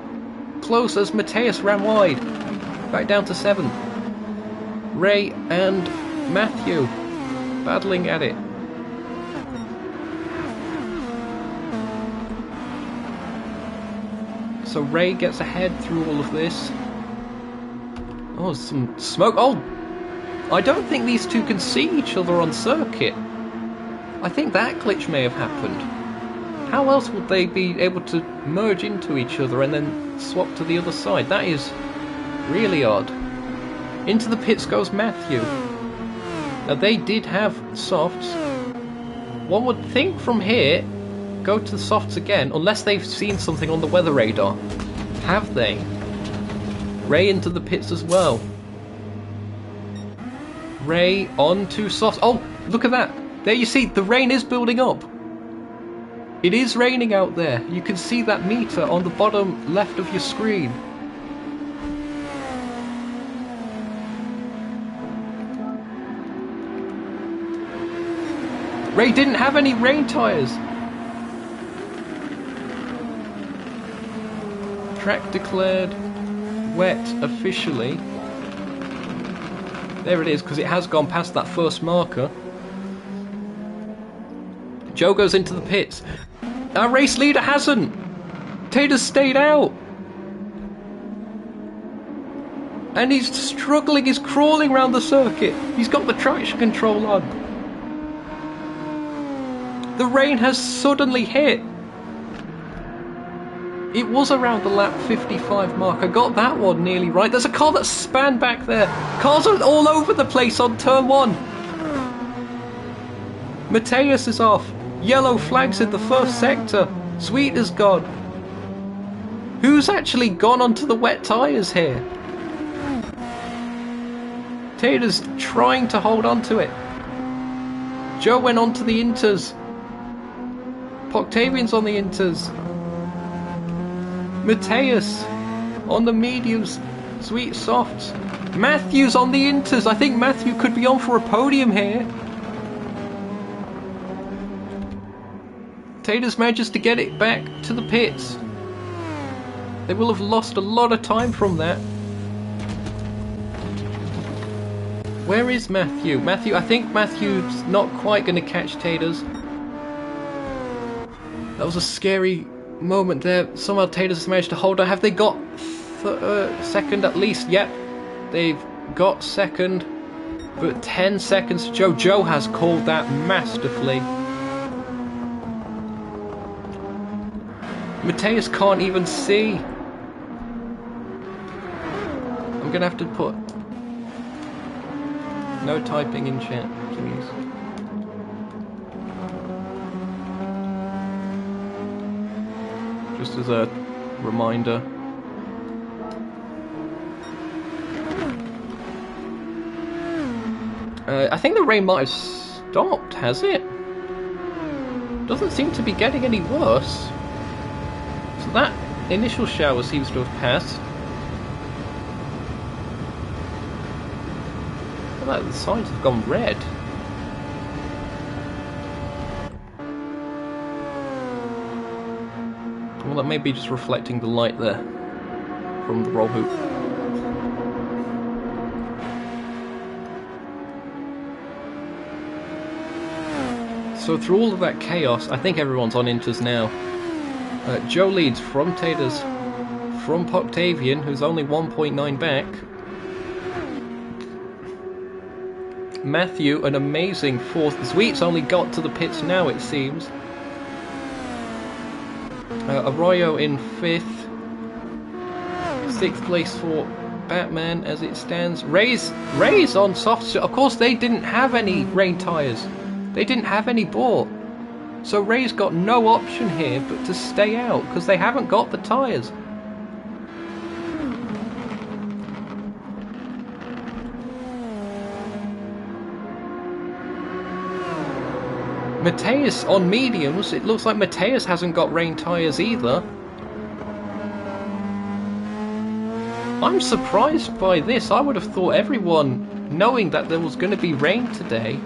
close as Mateus ran wide. Back down to 7th. Ray and Matthew battling at it. So Ray gets ahead through all of this. Oh, some smoke. Oh, I don't think these two can see each other on circuit. I think that glitch may have happened. How else would they be able to merge into each other and then swap to the other side? That is really odd. Into the pits goes Matthew. Now they did have softs. One would think from here, go to the softs again, unless they've seen something on the weather radar. Have they? Ray into the pits as well. Ray on to softs. Oh, look at that. There you see, the rain is building up. It is raining out there. You can see that meter on the bottom left of your screen. Ray didn't have any rain tyres. Track declared wet officially. There it is, because it has gone past that first marker. Joe goes into the pits. Our race leader hasn't. Tater's stayed out. And he's struggling, he's crawling around the circuit. He's got the traction control on. The rain has suddenly hit. It was around the lap 55 mark. I got that one nearly right. There's a car that span back there. Cars are all over the place on turn 1. Mateus is off. Yellow flags in the first sector. Sweet is gone. Who's actually gone onto the wet tyres here? Tater's trying to hold on to it. Joe went onto the inters. Octavian's on the inters. Mateus on the mediums. Sweet softs. Matthew's on the inters. I think Matthew could be on for a podium here. Tater's manages to get it back to the pits. They will have lost a lot of time from that. Where is Matthew? I think Matthew's not quite going to catch Tater's. That was a scary moment there. Somehow Tater's managed to hold on. Have they got second at least? Yep, they've got second. But 10 seconds to Joe. Joe has called that masterfully. Mateus can't even see. I'm going to have to put no typing in chat, please. Just as a reminder. I think the rain might have stopped, has it? Doesn't seem to be getting any worse. So that initial shower seems to have passed. Well, the signs have gone red. Well, that may be just reflecting the light there from the roll hoop. So through all of that chaos, I think everyone's on inters now. Joe leads from Taters, from Octavian, who's only 1.9 back. Matthew, an amazing fourth. Sweet's only got to the pits now, it seems. Arroyo in fifth. Sixth place for Batman as it stands. Ray's on soft. Of course, they didn't have any rain tyres. They didn't have any bought. So Ray's got no option here but to stay out because they haven't got the tyres. Mateus on mediums. It looks like Mateus hasn't got rain tyres either. I'm surprised by this. I would have thought everyone, knowing that there was going to be rain today,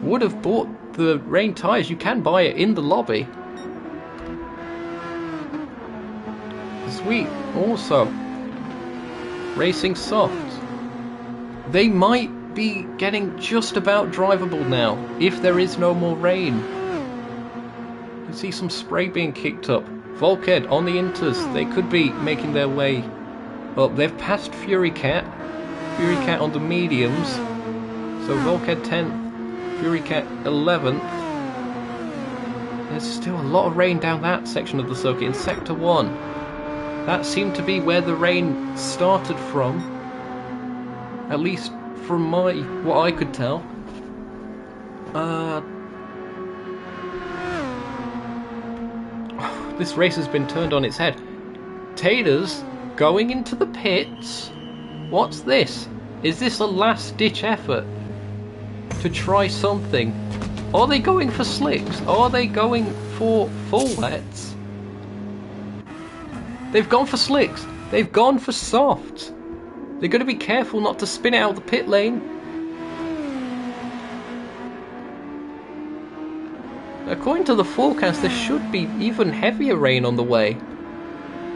would have bought the rain tyres. You can buy it in the lobby. Sweet also racing soft. They might be getting just about drivable now if there is no more rain. You can see some spray being kicked up. Volkhead on the inters. They could be making their way up. They've passed Fury Cat on the mediums. So Volkhead 10th, Fury Cat 11th. There's still a lot of rain down that section of the circuit in Sector 1. That seemed to be where the rain started from, at least from what I could tell. This race has been turned on its head. Taters going into the pits. What's this? Is this a last-ditch effort to try something? Are they going for slicks? Are they going for full wets? They've gone for slicks. They've gone for softs. They're going to be careful not to spin it out of the pit lane. According to the forecast, there should be even heavier rain on the way.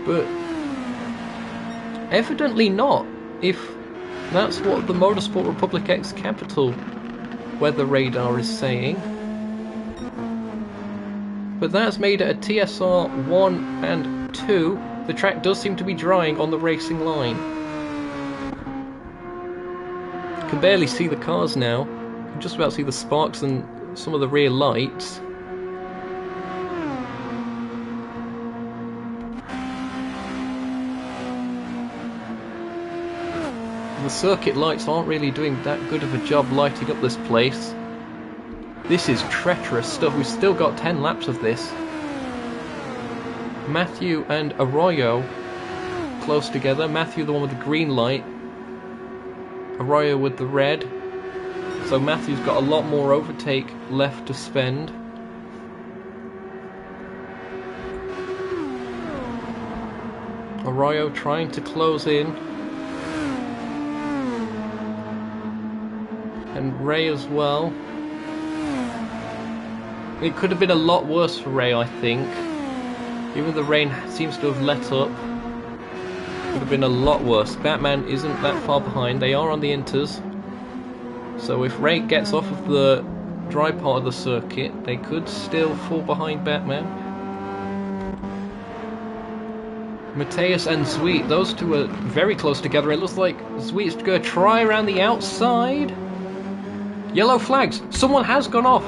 But evidently not, if that's what the Motorsport Republic X Capital weather radar is saying. But that's made it a TSR 1 and 2. The track does seem to be drying on the racing line. You can barely see the cars now. You can just about see the sparks and some of the rear lights. The circuit lights aren't really doing that good of a job lighting up this place. This is treacherous stuff. We've still got 10 laps of this. Matthew and Arroyo close together. Matthew the one with the green light, Arroyo with the red. So Matthew's got a lot more overtake left to spend. Arroyo trying to close in. And Ray as well. It could have been a lot worse for Ray, I think. Even the rain seems to have let up. Could have been a lot worse. Batman isn't that far behind. They are on the inters. So if Ray gets off of the dry part of the circuit, they could still fall behind Batman. Mateus and Sweet, those two are very close together. It looks like Sweet's going to try around the outside. Yellow flags. Someone has gone off.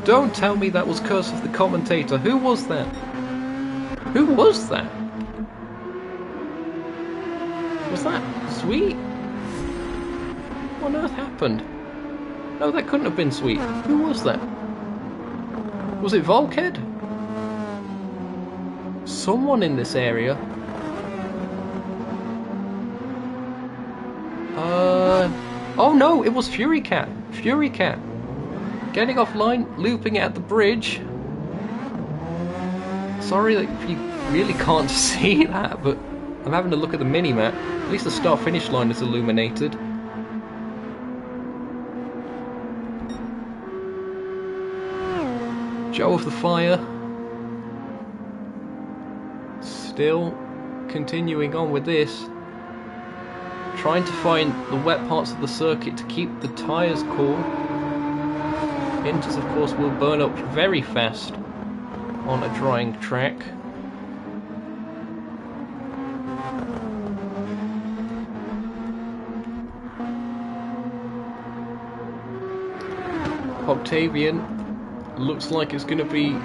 Don't tell me that was Curse of the Commentator. Who was that? Who was that? Was that Sweet? What on earth happened? No, that couldn't have been Sweet. Who was that? Was it Volkhead? Someone in this area. Oh no, it was Fury Cat. Fury Cat. Getting offline, looping at the bridge. Sorry that you really can't see that, but I'm having a look at the mini-map. At least the start-finish line is illuminated. Joe of the Fire. Still continuing on with this. Trying to find the wet parts of the circuit to keep the tyres cool. Inters, of course, will burn up very fast on a drying track. Octavian looks like it's going to be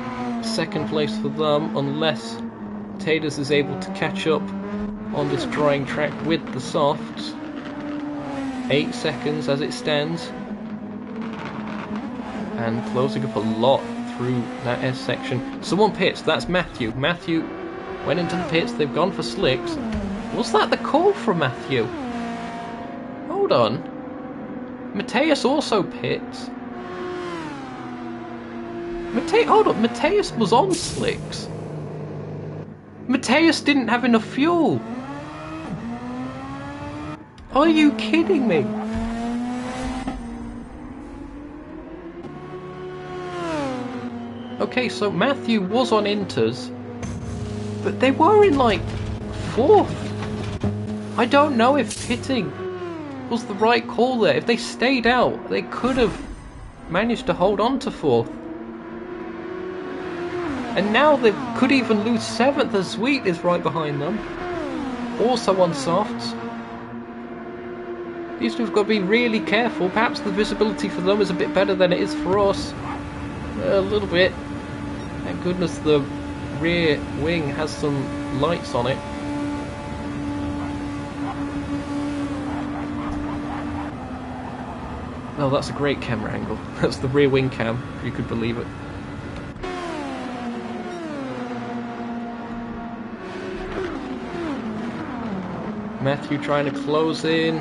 second place for them unless Taters is able to catch up on this drying track with the softs. 8 seconds as it stands, and closing up a lot through that S section. Someone pits, that's Matthew. Matthew went into the pits, they've gone for slicks. Was that the call from Matthew? Hold on. Mateus also pits. Hold on, Mateus was on slicks. Mateus didn't have enough fuel. Are you kidding me? Okay, so Matthew was on inters, but they were in like 4th. I don't know if pitting was the right call there. If they stayed out, they could have managed to hold on to 4th. And now they could even lose 7th as Sweet is right behind them. Also on softs. These two have got to be really careful. Perhaps the visibility for them is a bit better than it is for us. A little bit. Thank goodness the rear wing has some lights on it. Oh, that's a great camera angle. That's the rear wing cam, if you could believe it. Matthew trying to close in.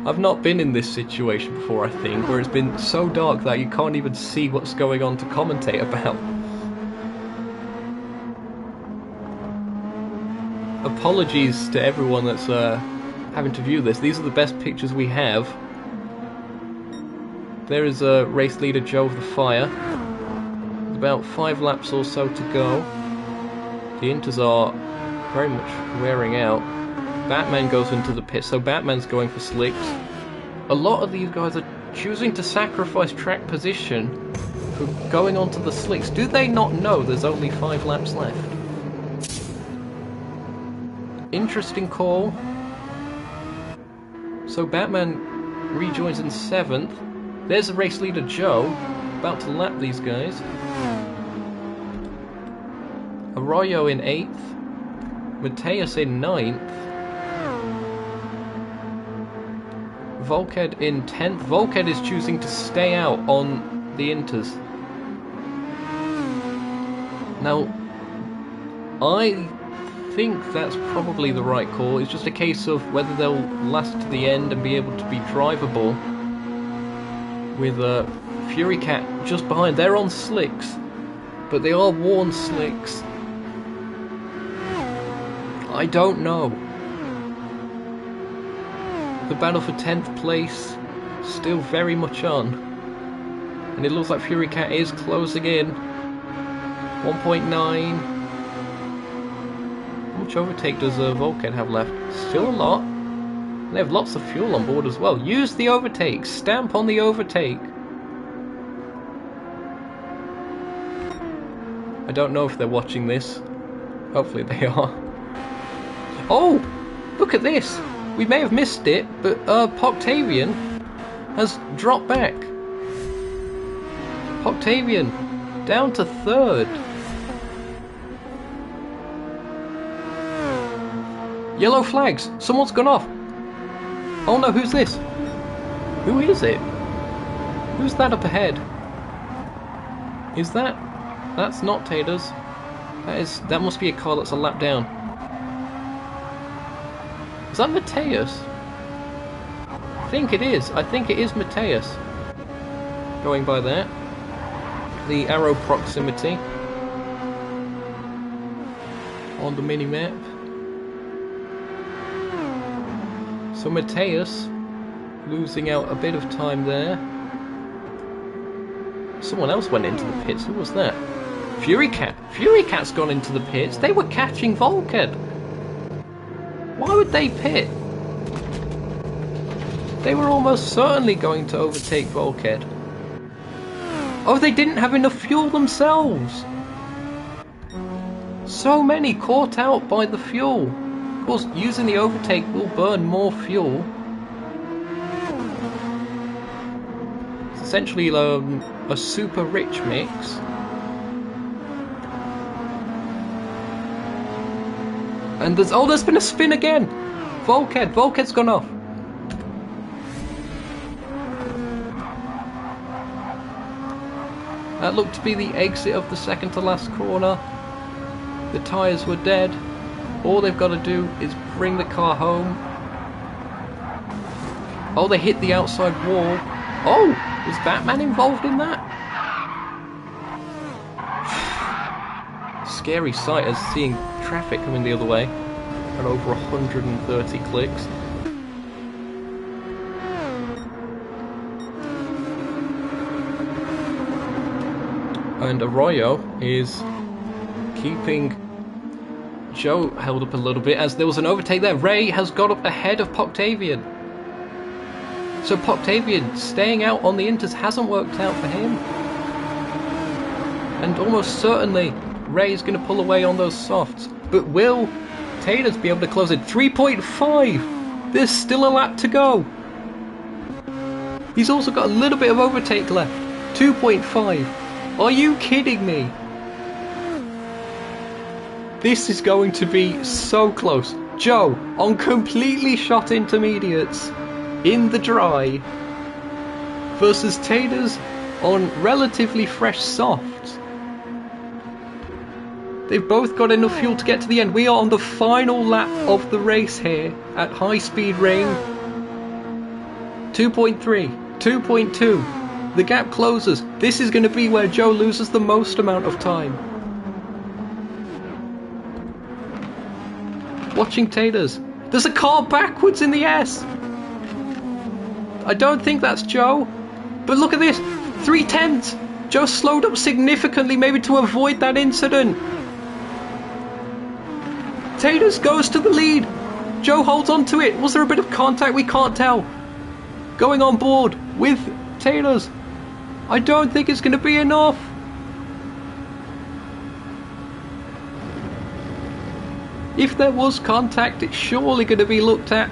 I've not been in this situation before, I think, where it's been so dark that you can't even see what's going on to commentate about. Apologies to everyone that's having to view this. These are the best pictures we have. There is race leader Joe of the Fire. There's about 5 laps or so to go. The inters are very much wearing out. Batman goes into the pit, so Batman's going for slicks. A lot of these guys are choosing to sacrifice track position for going onto the slicks. Do they not know there's only 5 laps left? Interesting call. So Batman rejoins in 7th. There's the race leader Joe, about to lap these guys. Arroyo in 8th. Mateus in 9th. Volked in 10th. Volked is choosing to stay out on the inters. Now, I think that's probably the right call. It's just a case of whether they'll last to the end and be able to be drivable with Fury Cat just behind. They're on slicks, but they are worn slicks. I don't know. The battle for 10th place still very much on, and it looks like Fury Cat is closing in. 1.9. How much overtake does Volked have left? Still a lot. They have lots of fuel on board as well. Use the overtake. Stamp on the overtake. I don't know if they're watching this. Hopefully they are. Oh! Look at this! We may have missed it, but Octavian has dropped back. Octavian down to 3rd. Yellow flags! Someone's gone off! Oh no, who's this? Who is it? Who's that up ahead? Is that... That's not Taters. That must be a car that's a lap down. Is that Mateus? I think it is. I think it is Mateus. Going by that. The arrow proximity on the mini-map. So Mateus losing out a bit of time there. Someone else went into the pits. Who was that? Fury Cat. Fury Cat's gone into the pits. They were catching Volked. Why would they pit? They were almost certainly going to overtake Volked. Oh, they didn't have enough fuel themselves! So many caught out by the fuel. Of course, using the overtake will burn more fuel. It's essentially a super rich mix. And there's been a spin again! Volkhead's gone off. That looked to be the exit of the second to last corner. The tyres were dead. All they've got to do is bring the car home. Oh, they hit the outside wall. Oh, was Batman involved in that? Scary sight as seeing traffic coming the other way at over 130 clicks. And Arroyo is keeping Joe held up a little bit as there was an overtake there. Ray has got up ahead of Poctavian. So Poctavian staying out on the inters hasn't worked out for him. And almost certainly Ray is going to pull away on those softs. But will Taters be able to close it? 3.5! There's still a lap to go. He's also got a little bit of overtake left. 2.5. Are you kidding me? This is going to be so close. Joe on completely shot intermediates in the dry versus Taters on relatively fresh softs. They've both got enough fuel to get to the end. We are on the final lap of the race here at high speed ring. 2.3, 2.2. The gap closes. This is going to be where Joe loses the most amount of time. Watching Taters. There's a car backwards in the S. I don't think that's Joe. But look at this. 3/10. Joe slowed up significantly, maybe to avoid that incident. Taters goes to the lead. Joe holds on to it. Was there a bit of contact? We can't tell. Going on board with Taters. I don't think it's going to be enough. If there was contact, it's surely going to be looked at.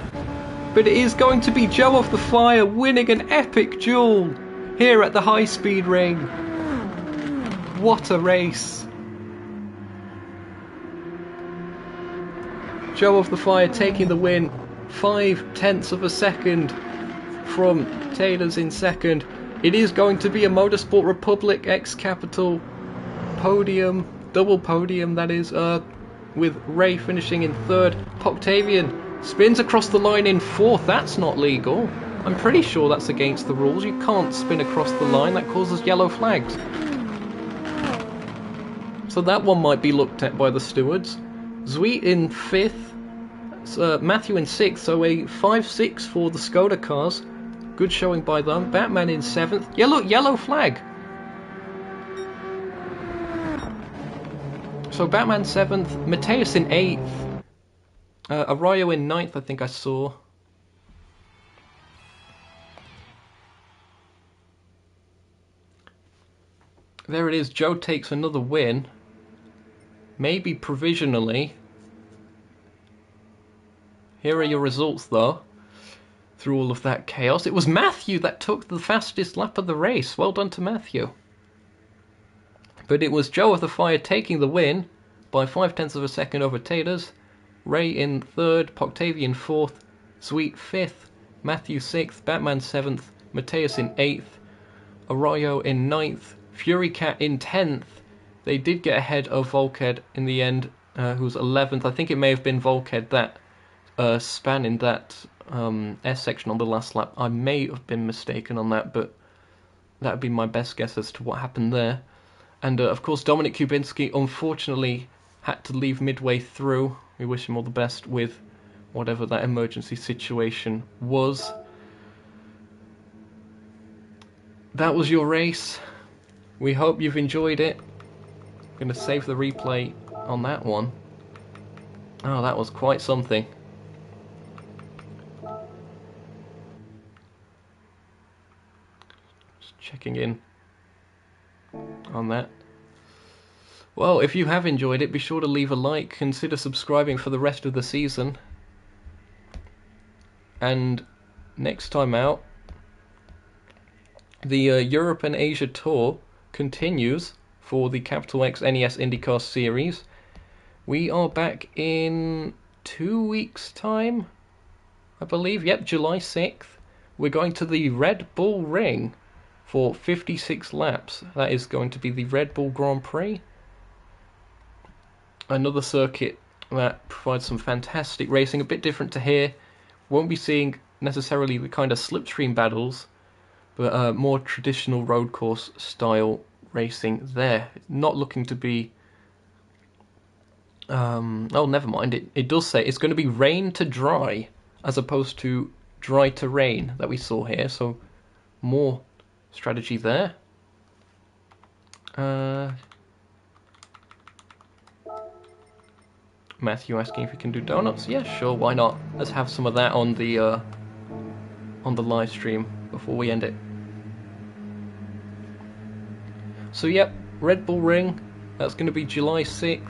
But it is going to be Joe of the Fire winning an epic duel here at the high speed ring. What a race. Joe of the Fire taking the win. 0.5 of a second from Taters in second. It is going to be a Motorsport Republic X Capital podium, double podium that is, with Ray finishing in third. Poctavian spins across the line in fourth. That's not legal. I'm pretty sure that's against the rules. You can't spin across the line. That causes yellow flags. So that one might be looked at by the stewards. Zweet in fifth. Matthew in sixth. So a 5-6 for the Skoda cars. Good showing by them. Batman in seventh. Yeah, look, yellow flag. So Batman 7th, Mateus in 8th, Arroyo in 9th, I think I saw. There it is, Joe takes another win. Maybe provisionally. Here are your results though. Through all of that chaos. It was Matthew that took the fastest lap of the race. Well done to Matthew. But it was Joe of the Fire taking the win by 0.5 of a second over Taters. Ray in third, Poctavian fourth, Zweet fifth, Matthew sixth, Batman seventh, Mateus in eighth, Arroyo in ninth, Fury Cat in 10th. They did get ahead of Volkhead in the end, who was 11th. I think it may have been Volkhead that span in that S section on the last lap. I may have been mistaken on that, but that would be my best guess as to what happened there. And of course, Dominic Kubinski unfortunately had to leave midway through. We wish him all the best with whatever that emergency situation was. That was your race. We hope you've enjoyed it. I'm going to save the replay on that one. Oh, that was quite something. Just checking in. on that. Well, if you have enjoyed it, be sure to leave a like, consider subscribing for the rest of the season. And next time out, the Europe and Asia tour continues for the Capital X NES IndyCar series. We are back in 2 weeks' time, I believe. Yep, July 6th. We're going to the Red Bull Ring for 56 laps. That is going to be the Red Bull Grand Prix. Another circuit that provides some fantastic racing, a bit different to here. Won't be seeing necessarily the kind of slipstream battles, but more traditional road course style racing there. Not looking to be... oh, never mind. It does say it's going to be rain to dry, as opposed to dry to rain that we saw here. So more strategy there. Matthew asking if we can do donuts. Yeah, sure, why not? Let's have some of that on the live stream before we end it. So yep, Red Bull Ring. That's going to be July 6th.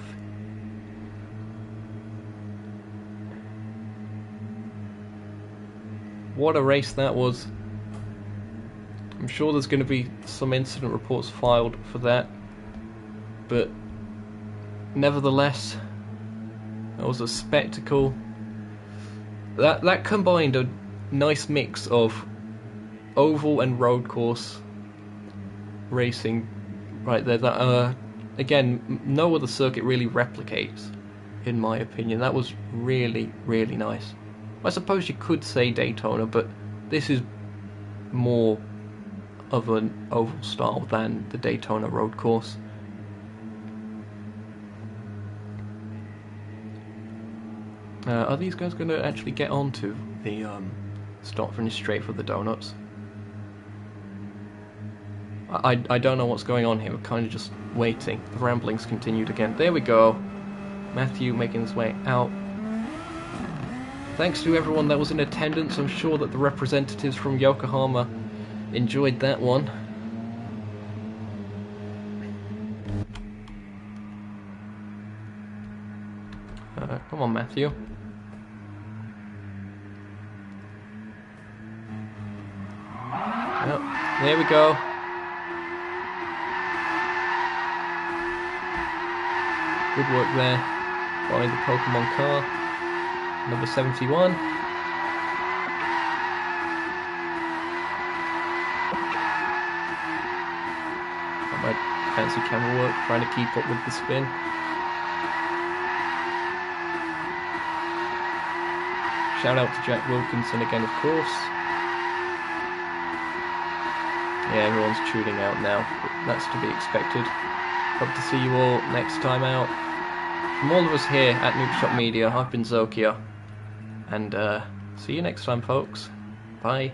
What a race that was. I'm sure there's going to be some incident reports filed for that, but nevertheless, that was a spectacle. That combined a nice mix of oval and road course racing right there. That again, no other circuit really replicates, in my opinion. That was really, really nice. I suppose you could say Daytona, but this is more of an oval style than the Daytona road course. Are these guys going to actually get onto the start-finish straight for the donuts? I don't know what's going on here. We're kind of just waiting. The ramblings continued again. There we go. Matthew making his way out. Thanks to everyone that was in attendance. I'm sure that the representatives from Yokohama enjoyed that one. Come on, Matthew. Yep, there we go. Good work there by the Pokemon car. Number 71. My fancy camera work, trying to keep up with the spin. Shout out to Jack Wilkinson again, of course. Yeah, everyone's tuning out now, but that's to be expected. Hope to see you all next time out. From all of us here at Nukeshot Media, I've been Zokia, and see you next time, folks. Bye.